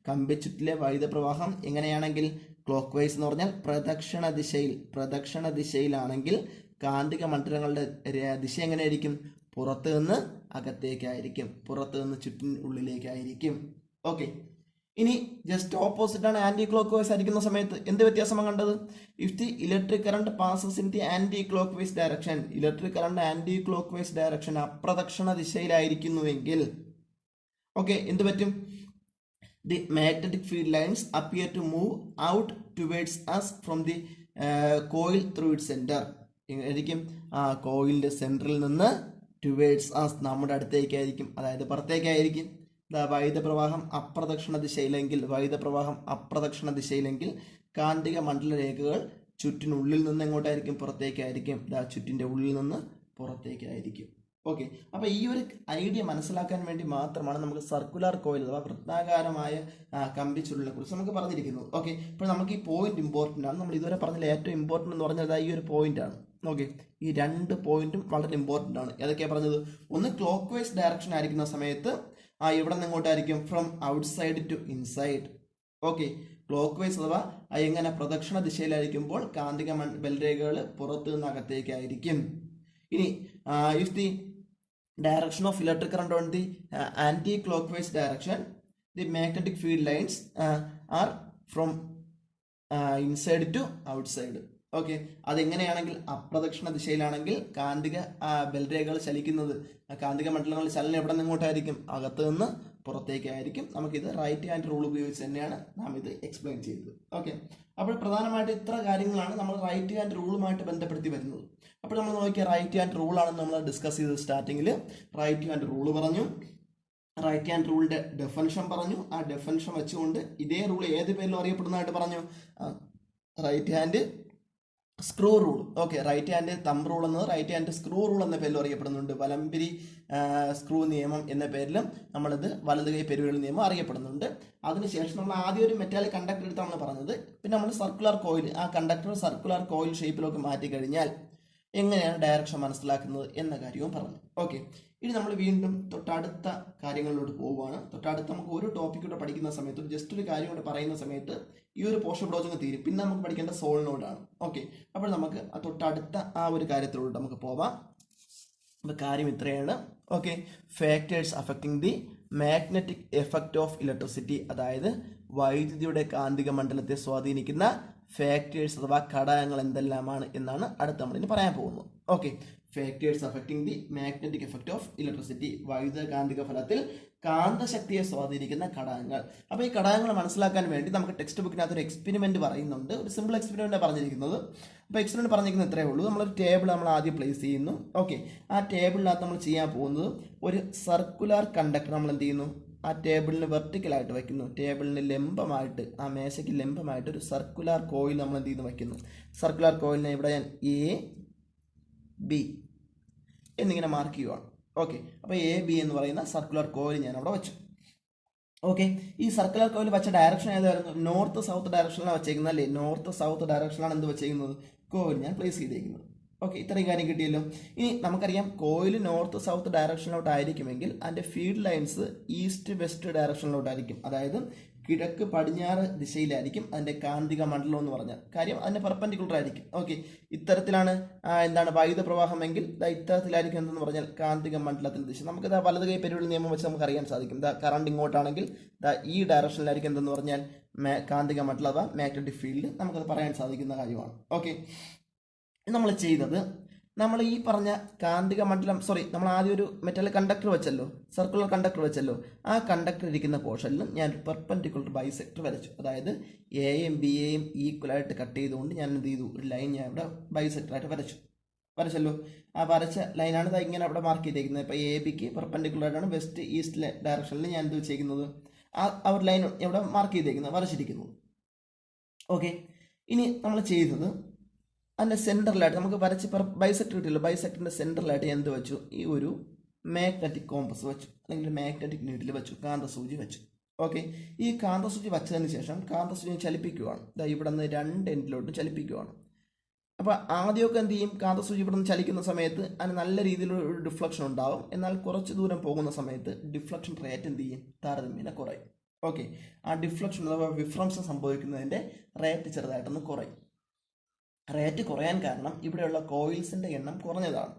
കമ്പിച്ചുറ്റിലെ വൈദ്യുത പ്രവാഹം എങ്ങനെയാണെങ്കിൽ? ക്ലോക്ക് വൈസ് എന്ന് പറഞ്ഞാൽ പ്രദക്ഷിണ ദിശയിലാണെങ്കിൽ കാന്തിക മണ്ഡലങ്ങളുടെ ദിശ എങ്ങനെയായിരിക്കും? പുറത്ത് നിന്ന് അകത്തേക്കായിരിക്കും, പുറത്ത് നിന്ന് ചുറ്റിനുള്ളിലേക്കായിരിക്കും. ഓക്കെ, ഇനി ജസ്റ്റ് ഓപ്പോസിറ്റ് ആണ് ആൻറ്റി ക്ലോക്ക് വൈസ് ആയിരിക്കുന്ന സമയത്ത് എന്ത് വ്യത്യാസമാണ് കണ്ടത്? If the electric current passes in the anticlockwise direction, electric current anticlockwise direction അപ്രദക്ഷിണ ദിശയിലായിരിക്കുന്നുവെങ്കിൽ ഓക്കെ എന്ത് പറ്റും? The magnetic field lines appear to move out towards as from the coil through it centre. ആയിരിക്കും ആ കോയിലിന്റെ സെന്ററിൽ നിന്ന് ടുവേഡ്സ് അസ് നമ്മുടെ അടുത്തേക്കായിരിക്കും, അതായത് പുറത്തേക്കായിരിക്കും. വൈദ്യുത പ്രവാഹം അപ്രദക്ഷിണ ദിശയിലെങ്കിൽ കാന്തിക മണ്ഡല രേഖകൾ ചുറ്റിനുള്ളിൽ നിന്ന് എങ്ങോട്ടായിരിക്കും? പുറത്തേക്കായിരിക്കും. ചുറ്റിന്റെ ഉള്ളിൽ നിന്ന് പുറത്തേക്കായിരിക്കും. ഓക്കെ, അപ്പോൾ ഈ ഒരു ഐഡിയ മനസ്സിലാക്കാൻ വേണ്ടി മാത്രമാണ് നമുക്ക് സർക്കുലർ കോയിൽ അഥവാ വൃത്താകാരമായ കമ്പി ചുരുളിനെ കുറിച്ച് നമുക്ക് പറഞ്ഞിരിക്കുന്നത്. ഓക്കെ, ഇപ്പോൾ നമുക്ക് ഈ പോയിന്റ് ഇമ്പോർട്ടൻ്റ് ആണ്. നമ്മൾ ഇതുവരെ പറഞ്ഞതിൽ ഏറ്റവും ഇമ്പോർട്ടൻ്റ് എന്ന് പറഞ്ഞത് ഈ ഒരു പോയിന്റ് ആണ്. ഓക്കെ, ഈ രണ്ട് പോയിന്റും വളരെ ഇമ്പോർട്ടൻ്റ് ആണ്. ഏതൊക്കെയാണ് പറഞ്ഞത്? ഒന്ന് ക്ലോക്ക് വൈസ് ഡയറക്ഷൻ ആയിരിക്കുന്ന സമയത്ത് ഇവിടെ നിന്ന് എങ്ങോട്ടായിരിക്കും? From outside to inside. Okay, clock vice അഥവാ എങ്ങനെ പ്രദക്ഷിണ ദിശയിലായിരിക്കുമ്പോൾ കാന്തിക ബലരേഖകൾ പുറത്തു നിന്ന് അകത്തേക്കായിരിക്കും. ഇനി if the direction of electric current on the anti-clockwise direction, the magnetic field lines are from inside to outside. Okay, അതെങ്ങനെയാണെങ്കിൽ അപ്രദക്ഷിണ ദിശയിലാണെങ്കിൽ കാന്തിക ബലരേഖകൾ ചലിക്കുന്നത്, കാന്തിക മണ്ഡലങ്ങളുടെ ചലനം എവിടെ നിന്ന് ഇങ്ങോട്ടായിരിക്കും? അകത്ത് നിന്ന് പുറത്തേക്കായിരിക്കും. നമുക്കിത് റൈറ്റ് ഹാൻഡ് റൂൾ ഉപയോഗിച്ച് തന്നെയാണ് നാം ഇത് എക്സ്പ്ലെയിൻ ചെയ്തത്. ഓക്കെ, അപ്പോൾ പ്രധാനമായിട്ട് ഇത്ര കാര്യങ്ങളാണ് നമ്മൾ റൈറ്റ് ഹാൻഡ് റൂളുമായിട്ട് ബന്ധപ്പെടുത്തി വരുന്നത്. അപ്പോൾ നമ്മൾ നോക്കിയ റൈറ്റ് ഹാൻഡ് റൂൾ ആണ് നമ്മൾ ഡിസ്കസ് ചെയ്തത്. സ്റ്റാർട്ടിങ്ങിൽ റൈറ്റ് ഹാൻഡ് റൂൾ പറഞ്ഞു, റൈറ്റ് ഹാൻഡ് റൂളിന്റെ ഡെഫിനിഷൻ പറഞ്ഞു. ആ ഡെഫിനിഷൻ വെച്ചുകൊണ്ട് ഇതേ റൂൾ ഏത് പേരിലും അറിയപ്പെടുന്നതായിട്ട് പറഞ്ഞു? Right hand screw rule. Okay, right hand thumb rule എന്നത് റൈറ്റ് ഹാൻഡ് സ്ക്രൂ റൂൾ എന്ന പേരിൽ അറിയപ്പെടുന്നുണ്ട്. വലംപിരി സ്ക്രൂ നിയമം എന്ന പേരിലും നമ്മളിത് വലത് കൈ പെരുവിരൽ നിയമം അറിയപ്പെടുന്നുണ്ട്. അതിനുശേഷം നമ്മൾ ആദ്യം ഒരു മെറ്റാലിക് കണ്ടക്ടർ എടുത്താണ് നമ്മൾ പറഞ്ഞത്. പിന്നെ നമ്മൾ സർക്കുലർ കോയിൽ, ആ കണ്ടക്ടർ സർക്കുലർ കോയിൽ ഷേപ്പിലൊക്കെ മാറ്റി കഴിഞ്ഞാൽ എങ്ങനെയാണ് ഡയറക്ഷൻ മനസ്സിലാക്കുന്നത് എന്ന കാര്യവും പറഞ്ഞു. ഓക്കെ, ഇനി നമ്മൾ വീണ്ടും തൊട്ടടുത്ത കാര്യങ്ങളിലോട്ട് പോവുകയാണ്. തൊട്ടടുത്ത് നമുക്ക് ഒരു ടോപ്പിക്കൂടെ പഠിക്കുന്ന സമയത്ത് ജസ്റ്റ് ഒരു കാര്യം കൂടെ പറയുന്ന സമയത്ത് ഈ ഒരു പോർഷൻ ബ്ലോക്ക് തീരും. പിന്നെ നമുക്ക് പഠിക്കേണ്ട സോളിനോടാണ്. ഓക്കെ, അപ്പോൾ നമുക്ക് തൊട്ടടുത്ത ആ ഒരു കാര്യത്തിലോട്ട് നമുക്ക് പോവാം. അപ്പോൾ കാര്യം ഇത്രയാണ്. Okay, factors affecting the magnetic effect of electricity, അതായത് വൈദ്യുതിയുടെ കാന്തിക മണ്ഡലത്തെ സ്വാധീനിക്കുന്ന ഫാക്ടേഴ്സ് അഥവാ ഘടകങ്ങൾ എന്തെല്ലാമാണ് എന്നാണ് അടുത്ത നമ്മളിനി പറയാൻ പോകുന്നത്. Okay, factors affecting the magnetic effect of electricity, വൈദ്യുത കാന്തിക ഫലത്തിൽ കാന്തശക്തിയെ സ്വാധീനിക്കുന്ന ഘടകങ്ങൾ. അപ്പോൾ ഈ ഘടകങ്ങൾ മനസ്സിലാക്കാൻ വേണ്ടി നമുക്ക് ടെക്സ്റ്റ് ബുക്കിനകത്ത് ഒരു എക്സ്പെരിമെന്റ് പറയുന്നുണ്ട്. ഒരു സിമ്പിൾ എക്സ്പെരിമെന്റ് പറഞ്ഞിരിക്കുന്നത്. അപ്പോൾ എക്സ്പെരിമെന്റ് പറഞ്ഞിരിക്കുന്നത് ഇത്രയേ ഉള്ളൂ. നമ്മളൊരു ടേബിൾ നമ്മൾ ആദ്യം പ്ലേസ് ചെയ്യുന്നു. ഓക്കെ, ആ ടേബിളിനകത്ത് നമ്മൾ ചെയ്യാൻ പോകുന്നത് ഒരു സർക്കുലർ കണ്ടക്ടർ നമ്മൾ എന്ത് ചെയ്യുന്നു? ആ ടേബിളിന് വെർട്ടിക്കലായിട്ട് വയ്ക്കുന്നു. ടേബിളിന് ലംബമായിട്ട്, ആ മേശയ്ക്ക് ലംബമായിട്ട് ഒരു സർക്കുലർ കോയിൽ നമ്മൾ എന്ത് ചെയ്ത് വയ്ക്കുന്നു? സർക്കുലർ കോയിലിനെ ഇവിടെ ഞാൻ AB എന്നിങ്ങനെ മാർക്ക് ചെയ്യുവാണ്. ഓക്കെ, അപ്പോൾ AB എന്ന് പറയുന്ന സർക്കുലർ കോയിൽ ഞാൻ അവിടെ വെച്ചു. ഓക്കെ, ഈ സർക്കുലർ കോയിൽ വെച്ച ഡയറക്ഷൻ ഏതായിരുന്നു? നോർത്ത് സൗത്ത് ഡയറക്ഷനിലാണ് വെച്ചേക്കുന്നത് അല്ലേ? നോർത്ത് സൗത്ത് ഡയറക്ഷനിലാണ് എന്ത് വെച്ചേക്കുന്നത്? കോയിൽ ഞാൻ പ്ലേസ് ചെയ്തേക്കുന്നത്. ഓക്കെ, ഇത്രയും കാര്യം കിട്ടിയല്ലോ. ഇനി നമുക്കറിയാം കോയിൽ നോർത്ത് സൗത്ത് ഡയറക്ഷനിലോട്ടായിരിക്കുമെങ്കിൽ അതിൻ്റെ ഫീൽഡ് ലൈൻസ് ഈസ്റ്റ് വെസ്റ്റ് ഡയറക്ഷനിലോട്ടായിരിക്കും. അതായത് കിഴക്ക് പടിഞ്ഞാറ് ദിശയിലായിരിക്കും അതിൻ്റെ കാന്തിക മണ്ഡലം എന്ന് പറഞ്ഞാൽ. കാര്യം അതിന് പെർപെൻഡിക്കുലർ ആയിരിക്കും. ഓക്കെ, ഇത്തരത്തിലാണ് എന്താണ് വൈദ്യുത പ്രവാഹമെങ്കിൽ ഇത്തരത്തിലായിരിക്കും എന്തെന്ന് പറഞ്ഞാൽ കാന്തിക മണ്ഡലത്തിൻ്റെ ദിശ. നമുക്ക് വലത് കൈ പെരുവിരൽ നിയമം വെച്ച് നമുക്ക് അറിയാൻ സാധിക്കും. കറണ്ട് ഇങ്ങോട്ടാണെങ്കിൽ ഈ ഡയറക്ഷനിലായിരിക്കും എന്തെന്ന് പറഞ്ഞാൽ കാന്തിക മണ്ഡലം അഥവാ മാഗ്നറ്റിക് ഫീൽഡ്. നമുക്കത് പറയാൻ സാധിക്കുന്ന കാര്യമാണ്. ഓക്കെ, നമ്മൾ ചെയ്തത് നമ്മൾ ഈ പറഞ്ഞ കാന്തിക മണ്ഡലം നമ്മൾ ആദ്യം ഒരു മെറ്റൽ കണ്ടക്ടർ വെച്ചല്ലോ, സർക്കുലർ കണ്ടക്ടർ വെച്ചല്ലോ. ആ കണ്ടക്ടർ ഇരിക്കുന്ന പോർഷനിലും ഞാൻ ഒരു പെർപെൻഡിക്കുലർ ബൈസെക്ടർ വരച്ചു. അതായത് എയും ബിയെയും ഈക്വലായിട്ട് കട്ട് ചെയ്തുകൊണ്ട് ഞാൻ എന്ത് ചെയ്തു? ഒരു ലൈൻ ഞാൻ ഇവിടെ ബൈസെക്ടറായിട്ട് വരച്ചല്ലോ. ആ വരച്ച ലൈനാണ് ഇങ്ങനെ അവിടെ മാർക്ക് ചെയ്തേക്കുന്നത്. ഇപ്പോൾ AB പെർപെൻഡിക്കുലറായിട്ടാണ് വെസ്റ്റ് ഈസ്റ്റ് ഡയറക്ഷനിൽ ഞാൻ എന്ത് വെച്ചേക്കുന്നത്? ആ ഒരു ലൈൻ ഇവിടെ മാർക്ക് ചെയ്തേക്കുന്നത്, വരച്ചിരിക്കുന്നത്. ഓക്കെ, ഇനി നമ്മൾ ചെയ്തത് അതിൻ്റെ സെൻറ്ററിലായിട്ട് നമുക്ക് വരച്ച് ബൈസെക്ടർ കിട്ടിയല്ലോ. ബൈസെക്ടറിൻ്റെ സെൻറ്ററിലായിട്ട് ഞാൻ എന്ത് വെച്ചു? ഈ ഒരു മാഗ്നറ്റിക് കോമ്പസ് വെച്ചു, അല്ലെങ്കിൽ മാഗ്നറ്റിക് നീഡിൽ വെച്ചു, കാന്തസൂചി വെച്ചു. ഓക്കെ, ഈ കാന്തസൂചി വച്ചതിന് ശേഷം കാന്തസൂചി ചലിപ്പിക്കുകയാണ്. ഇവിടെ നിന്ന് രണ്ട് എൻഡിലോട്ട് ചലിപ്പിക്കുകയാണ്. അപ്പോൾ ആദ്യമൊക്കെ എന്ത് ചെയ്യും? കാന്തസൂചി ഇവിടെ നിന്ന് ചലിക്കുന്ന സമയത്ത് അതിന് നല്ല രീതിയിലൊരു ഡിഫ്ലക്ഷൻ ഉണ്ടാവും. എന്നാൽ കുറച്ച് ദൂരം പോകുന്ന സമയത്ത് ഡിഫ്ലക്ഷൻ റേറ്റ് എന്ത് ചെയ്യും? താരതമ്യേന കുറയും. ഓക്കെ, ആ ഡിഫ്ലക്ഷൻ അഥവാ വിഭ്രംശം സംഭവിക്കുന്നതിൻ്റെ റേറ്റ് ചെറുതായിട്ടൊന്ന് കുറയും. റേറ്റ് കുറയാൻ കാരണം ഇവിടെയുള്ള കോയിൽസിൻ്റെ എണ്ണം കുറഞ്ഞതാണ്.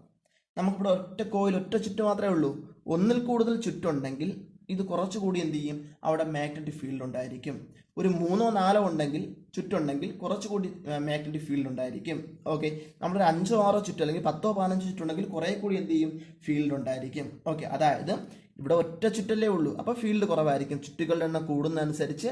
നമുക്കിവിടെ ഒറ്റ കോയിൽ, ഒറ്റ ചുറ്റ് മാത്രമേ ഉള്ളൂ. ഒന്നിൽ കൂടുതൽ ചുറ്റുണ്ടെങ്കിൽ ഇത് കുറച്ചുകൂടി എന്ത് ചെയ്യും? അവിടെ മാഗ്നറ്റിക് ഫീൽഡ് ഉണ്ടായിരിക്കും. ഒരു 3 or 4 ഉണ്ടെങ്കിൽ ചുറ്റുണ്ടെങ്കിൽ കുറച്ചുകൂടി മാഗ്നറ്റിക് ഫീൽഡ് ഉണ്ടായിരിക്കും. ഓക്കെ, നമ്മളൊരു 5 or 6 ചുറ്റ് അല്ലെങ്കിൽ 10 or 15 ചുറ്റുണ്ടെങ്കിൽ കുറേ കൂടി എന്ത് ചെയ്യും? ഫീൽഡ് ഉണ്ടായിരിക്കും. ഓക്കെ, അതായത് ഇവിടെ ഒറ്റ ചുറ്റല്ലേ ഉള്ളൂ, അപ്പോൾ ഫീൽഡ് കുറവായിരിക്കും. ചുറ്റുകളുടെ എണ്ണം കൂടുന്നതനുസരിച്ച്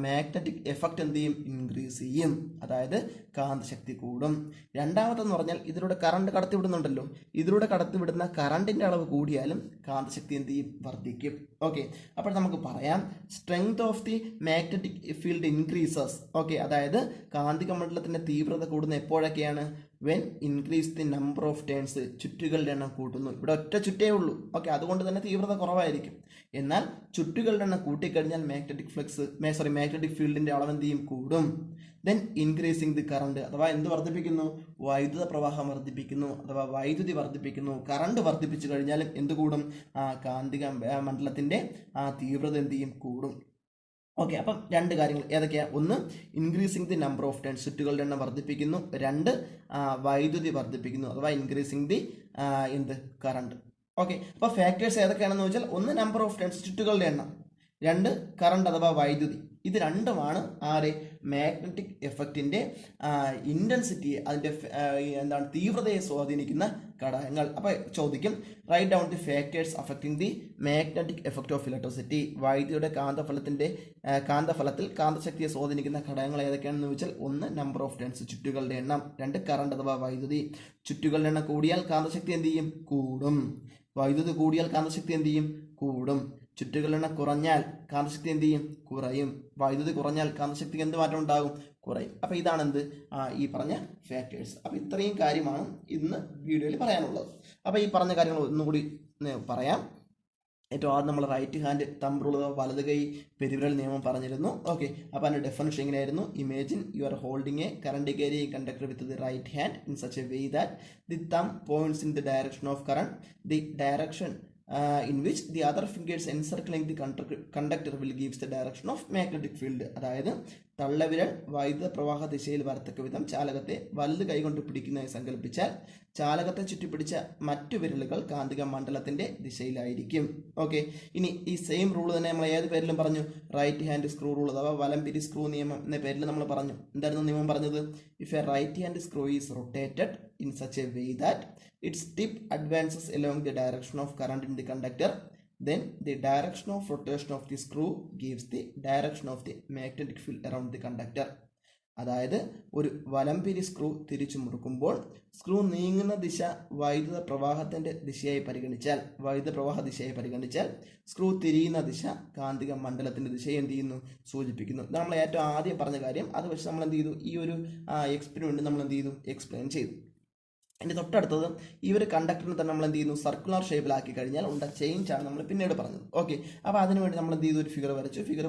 മാഗ്നറ്റിക് എഫക്റ്റ് എന്ത് ചെയ്യും? ഇൻക്രീസ് ചെയ്യും, അതായത് കാന്തശക്തി കൂടും. രണ്ടാമതെന്ന് പറഞ്ഞാൽ ഇതിലൂടെ കറണ്ട് കടത്തിവിടുന്നുണ്ടല്ലോ, ഇതിലൂടെ കടത്തിവിടുന്ന കറണ്ടിൻ്റെ അളവ് കൂടിയാലും കാന്തശക്തി എന്ത് ചെയ്യും? വർദ്ധിക്കും. ഓക്കെ, അപ്പോൾ നമുക്ക് പറയാം strength of the magnetic field increases. Okay, അതായത് കാന്തിക മണ്ഡലത്തിൻ്റെ തീവ്രത കൂടുന്ന എപ്പോഴൊക്കെയാണ്? When increase the number of turns, ചുറ്റുകളുടെ എണ്ണം കൂട്ടുന്നു. ഇവിടെ ഒറ്റ ചുറ്റേ ഉള്ളൂ. ഓക്കെ, അതുകൊണ്ട് തന്നെ തീവ്രത കുറവായിരിക്കും. എന്നാൽ ചുറ്റുകളുടെ എണ്ണം കൂട്ടിക്കഴിഞ്ഞാൽ മാഗ്നറ്റിക് ഫീൽഡിന്റെ അളവ് എന്ത് ചെയ്യും? കൂടും. ദെൻ ഇൻക്രീസിങ് ദി കറണ്ട്, അഥവാ എന്ത് വർദ്ധിപ്പിക്കുന്നു? വൈദ്യുത പ്രവാഹം വർദ്ധിപ്പിക്കുന്നു, അഥവാ വൈദ്യുതി വർദ്ധിപ്പിക്കുന്നു. കറണ്ട് വർദ്ധിപ്പിച്ചു കഴിഞ്ഞാലും എന്ത് കൂടും? കാന്തിക മണ്ഡലത്തിന്റെ തീവ്രത എന്ത് ചെയ്യും? കൂടും. ഓക്കെ, അപ്പം രണ്ട് കാര്യങ്ങൾ ഏതൊക്കെയാണ്? ഒന്ന്, increasing the number of turns, ചുറ്റുകളുടെ എണ്ണം വർദ്ധിപ്പിക്കുന്നു. രണ്ട്, വൈദ്യുതി വർദ്ധിപ്പിക്കുന്നു, അഥവാ ഇൻക്രീസിങ് ദി കറണ്ട്. ഓക്കെ, അപ്പോൾ ഫാക്ടേഴ്സ് ഏതൊക്കെയാണെന്ന് വെച്ചാൽ ഒന്ന് നമ്പർ ഓഫ് ടേൺസ്, ചുറ്റുകളുടെ എണ്ണം. രണ്ട്, കറണ്ട് അഥവാ വൈദ്യുതി. ഇത് രണ്ടുമാണ് മാഗ്നറ്റിക് എഫക്റ്റിന്റെ ഇന്റൻസിറ്റിയെ, അതിന്റെ തീവ്രതയെ സ്വാധീനിക്കുന്ന ഘടകങ്ങൾ. അപ്പോൾ ചോദിക്കും, write down the factors affecting the magnetic effect of electricity. വൈദ്യുതിയുടെ കാന്തഫലത്തിൽ കാന്തശക്തിയെ സ്വാധീനിക്കുന്ന ഘടകങ്ങൾ ഏതൊക്കെയാണെന്ന് ചോദിച്ചാൽ ഒന്ന് നമ്പർ ഓഫ് ടേൺസ്, ചുറ്റുകളുടെ എണ്ണം. രണ്ട്, കറണ്ട് അഥവാ വൈദ്യുതി. ചുറ്റുകളുടെ എണ്ണം കൂടിയാൽ കാന്തശക്തി എന്ത് ചെയ്യും? കൂടും. വൈദ്യുതി കൂടിയാൽ കാന്തശക്തി എന്ത് ചെയ്യും? കൂടും. ചുറ്റുകളുടെ എണ്ണം കുറഞ്ഞാൽ കാന്തശക്തി എന്ത് ചെയ്യും? കുറയും. വൈദ്യുതി കുറഞ്ഞാൽ കാന്തശക്തിക്ക് എന്ത് മാറ്റം ഉണ്ടാകും? കുറയും. അപ്പോൾ ഇതാണ് ഈ പറഞ്ഞ ഫാക്ടേഴ്സ്. അപ്പോൾ ഇത്രയും കാര്യമാണ് ഇന്ന് വീഡിയോയിൽ പറയാനുള്ളത്. അപ്പോൾ ഈ പറഞ്ഞ കാര്യങ്ങൾ ഒന്നുകൂടി പറയാം. ഏറ്റവും ആദ്യം നമ്മൾ റൈറ്റ് ഹാൻഡ് തമ്പ് റൂൾ, വലത് കൈ പെരുവിരൽ നിയമം പറഞ്ഞിരുന്നു. ഓക്കെ, അപ്പോൾ അതിൻ്റെ ഡെഫിനിഷൻ ഇങ്ങനെയായിരുന്നു: imagine you are holding a current carrying conductor with the right hand in such a way that the thumb points in the direction of current. The direction in which the other fingers encircling the conductor will gives the direction of magnetic field. അതായത് തള്ളവിരൽ വൈദ്യുത പ്രവാഹ ദിശയിൽ വരത്തക്ക വിധം ചാലകത്തെ വലത് കൈകൊണ്ട് പിടിക്കുന്നതായി സങ്കല്പിച്ചാൽ ചാലകത്തെ ചുറ്റിപ്പിടിച്ച മറ്റു വിരലുകൾ കാന്തിക മണ്ഡലത്തിന്റെ ദിശയിലായിരിക്കും. ഓക്കെ, ഇനി ഈ സെയിം റൂൾ തന്നെ നമ്മൾ ഏത് പേരിലും പറഞ്ഞു? റൈറ്റ് ഹാൻഡ് സ്ക്രൂ റൂൾ അഥവാ വലംപിരി സ്ക്രൂ നിയമം എന്ന പേരിൽ നമ്മൾ പറഞ്ഞു. എന്തായിരുന്നു നിയമം പറഞ്ഞത്? If a right hand screw is rotated in such a way that its tip advances along the direction of current in the conductor, then the direction of rotation of the screw gives the direction of the magnetic field around the conductor. അതായത് ഒരു വലംപിരി സ്ക്രൂ തിരിച്ചു മുറുക്കുമ്പോൾ സ്ക്രൂ നീങ്ങുന്ന ദിശ വൈദ്യുത പ്രവാഹ ദിശയായി പരിഗണിച്ചാൽ സ്ക്രൂ തിരിയുന്ന ദിശ കാന്തിക മണ്ഡലത്തിന്റെ ദിശയെ എന്ത് ചെയ്യുന്നു? സൂചിപ്പിക്കുന്നു. നമ്മൾ ഏറ്റവും ആദ്യം പറഞ്ഞ കാര്യം അത് വെച്ച് നമ്മൾ എന്ത് ചെയ്തു? ഈ ഒരു എക്സ്പെരിമെന്റ് നമ്മൾ എന്ത് ചെയ്തു? എക്സ്പ്ലെയിൻ ചെയ്തു. അതിൻ്റെ തൊട്ടടുത്തത് ഈ ഒരു കണ്ടക്ടറിന് തന്നെ നമ്മൾ എന്ത് ചെയ്യുന്നു? സർക്കുലർ ഷേപ്പിലാക്കി കഴിഞ്ഞാൽ ചേഞ്ച് ആണ് നമ്മൾ പിന്നീട് പറഞ്ഞത്. ഓക്കെ, അപ്പോൾ അതിനുവേണ്ടി നമ്മൾ എന്ത് ചെയ്തു? ഒരു ഫിഗർ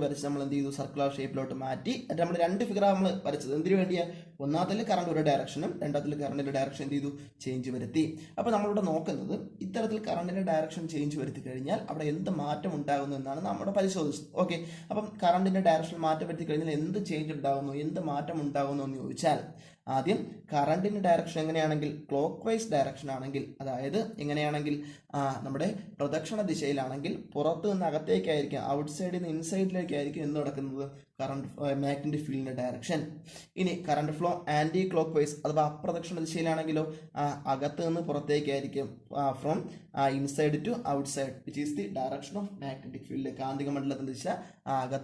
വരച്ച് നമ്മൾ എന്ത് ചെയ്തു? സർക്കുലർ ഷേപ്പിലോട്ട് മാറ്റി. എന്നിട്ട് നമ്മൾ രണ്ട് ഫിഗറാണ് നമ്മൾ വരച്ചത്. എന്തിനു വേണ്ടിയാണ്? ഒന്നാമത്തിൽ കറണ്ട് ഒരു ഡയറക്ഷനും രണ്ടാമത്തിൽ കറണ്ടിൻ്റെ ഡയറക്ഷൻ എന്ത് ചെയ്തു? ചേഞ്ച് വരുത്തി. അപ്പോൾ നമ്മളിവിടെ നോക്കുന്നത് ഇത്തരത്തിൽ കറണ്ടിൻ്റെ ഡയറക്ഷൻ ചേഞ്ച് വരുത്തി കഴിഞ്ഞാൽ അവിടെ എന്ത് മാറ്റം ഉണ്ടാകുന്നു എന്നാണ് നമ്മുടെ പരിശോധിച്ചത്. ഓക്കെ, അപ്പം കറണ്ടിൻ്റെ ഡയറക്ഷൻ മാറ്റം വരുത്തി കഴിഞ്ഞാൽ എന്ത് ചേഞ്ച് ഉണ്ടാകുന്നു, എന്ത് മാറ്റം ഉണ്ടാകുന്നു എന്ന് ചോദിച്ചാൽ ആദ്യം കറണ്ടിൻ്റെ ഡയറക്ഷൻ എങ്ങനെയാണെങ്കിൽ ക്ലോക്ക് വൈസ് ഡയറക്ഷൻ ആണെങ്കിൽ, അതായത് എങ്ങനെയാണെങ്കിൽ നമ്മുടെ പ്രദക്ഷിണ ദിശയിലാണെങ്കിൽ പുറത്ത് നിന്ന് അകത്തേക്കായിരിക്കും, ഔട്ട് സൈഡിൽ നിന്ന് ഇൻസൈഡിലേക്കായിരിക്കും എന്ത് നടക്കുന്നത്? കറണ്ട് മാഗ്നറ്റിക് ഫീൽഡിന്റെ ഡയറക്ഷൻ. ഇനി current flow anti clock vice അഥവാ അപ്രദക്ഷിണ ദിശയിലാണെങ്കിലോ അകത്ത് നിന്ന് പുറത്തേക്കായിരിക്കും, from inside to outside, which is the direction of magnetic field. കാന്തിക മണ്ഡലത്തിന്റെ ദിശ അകത്ത്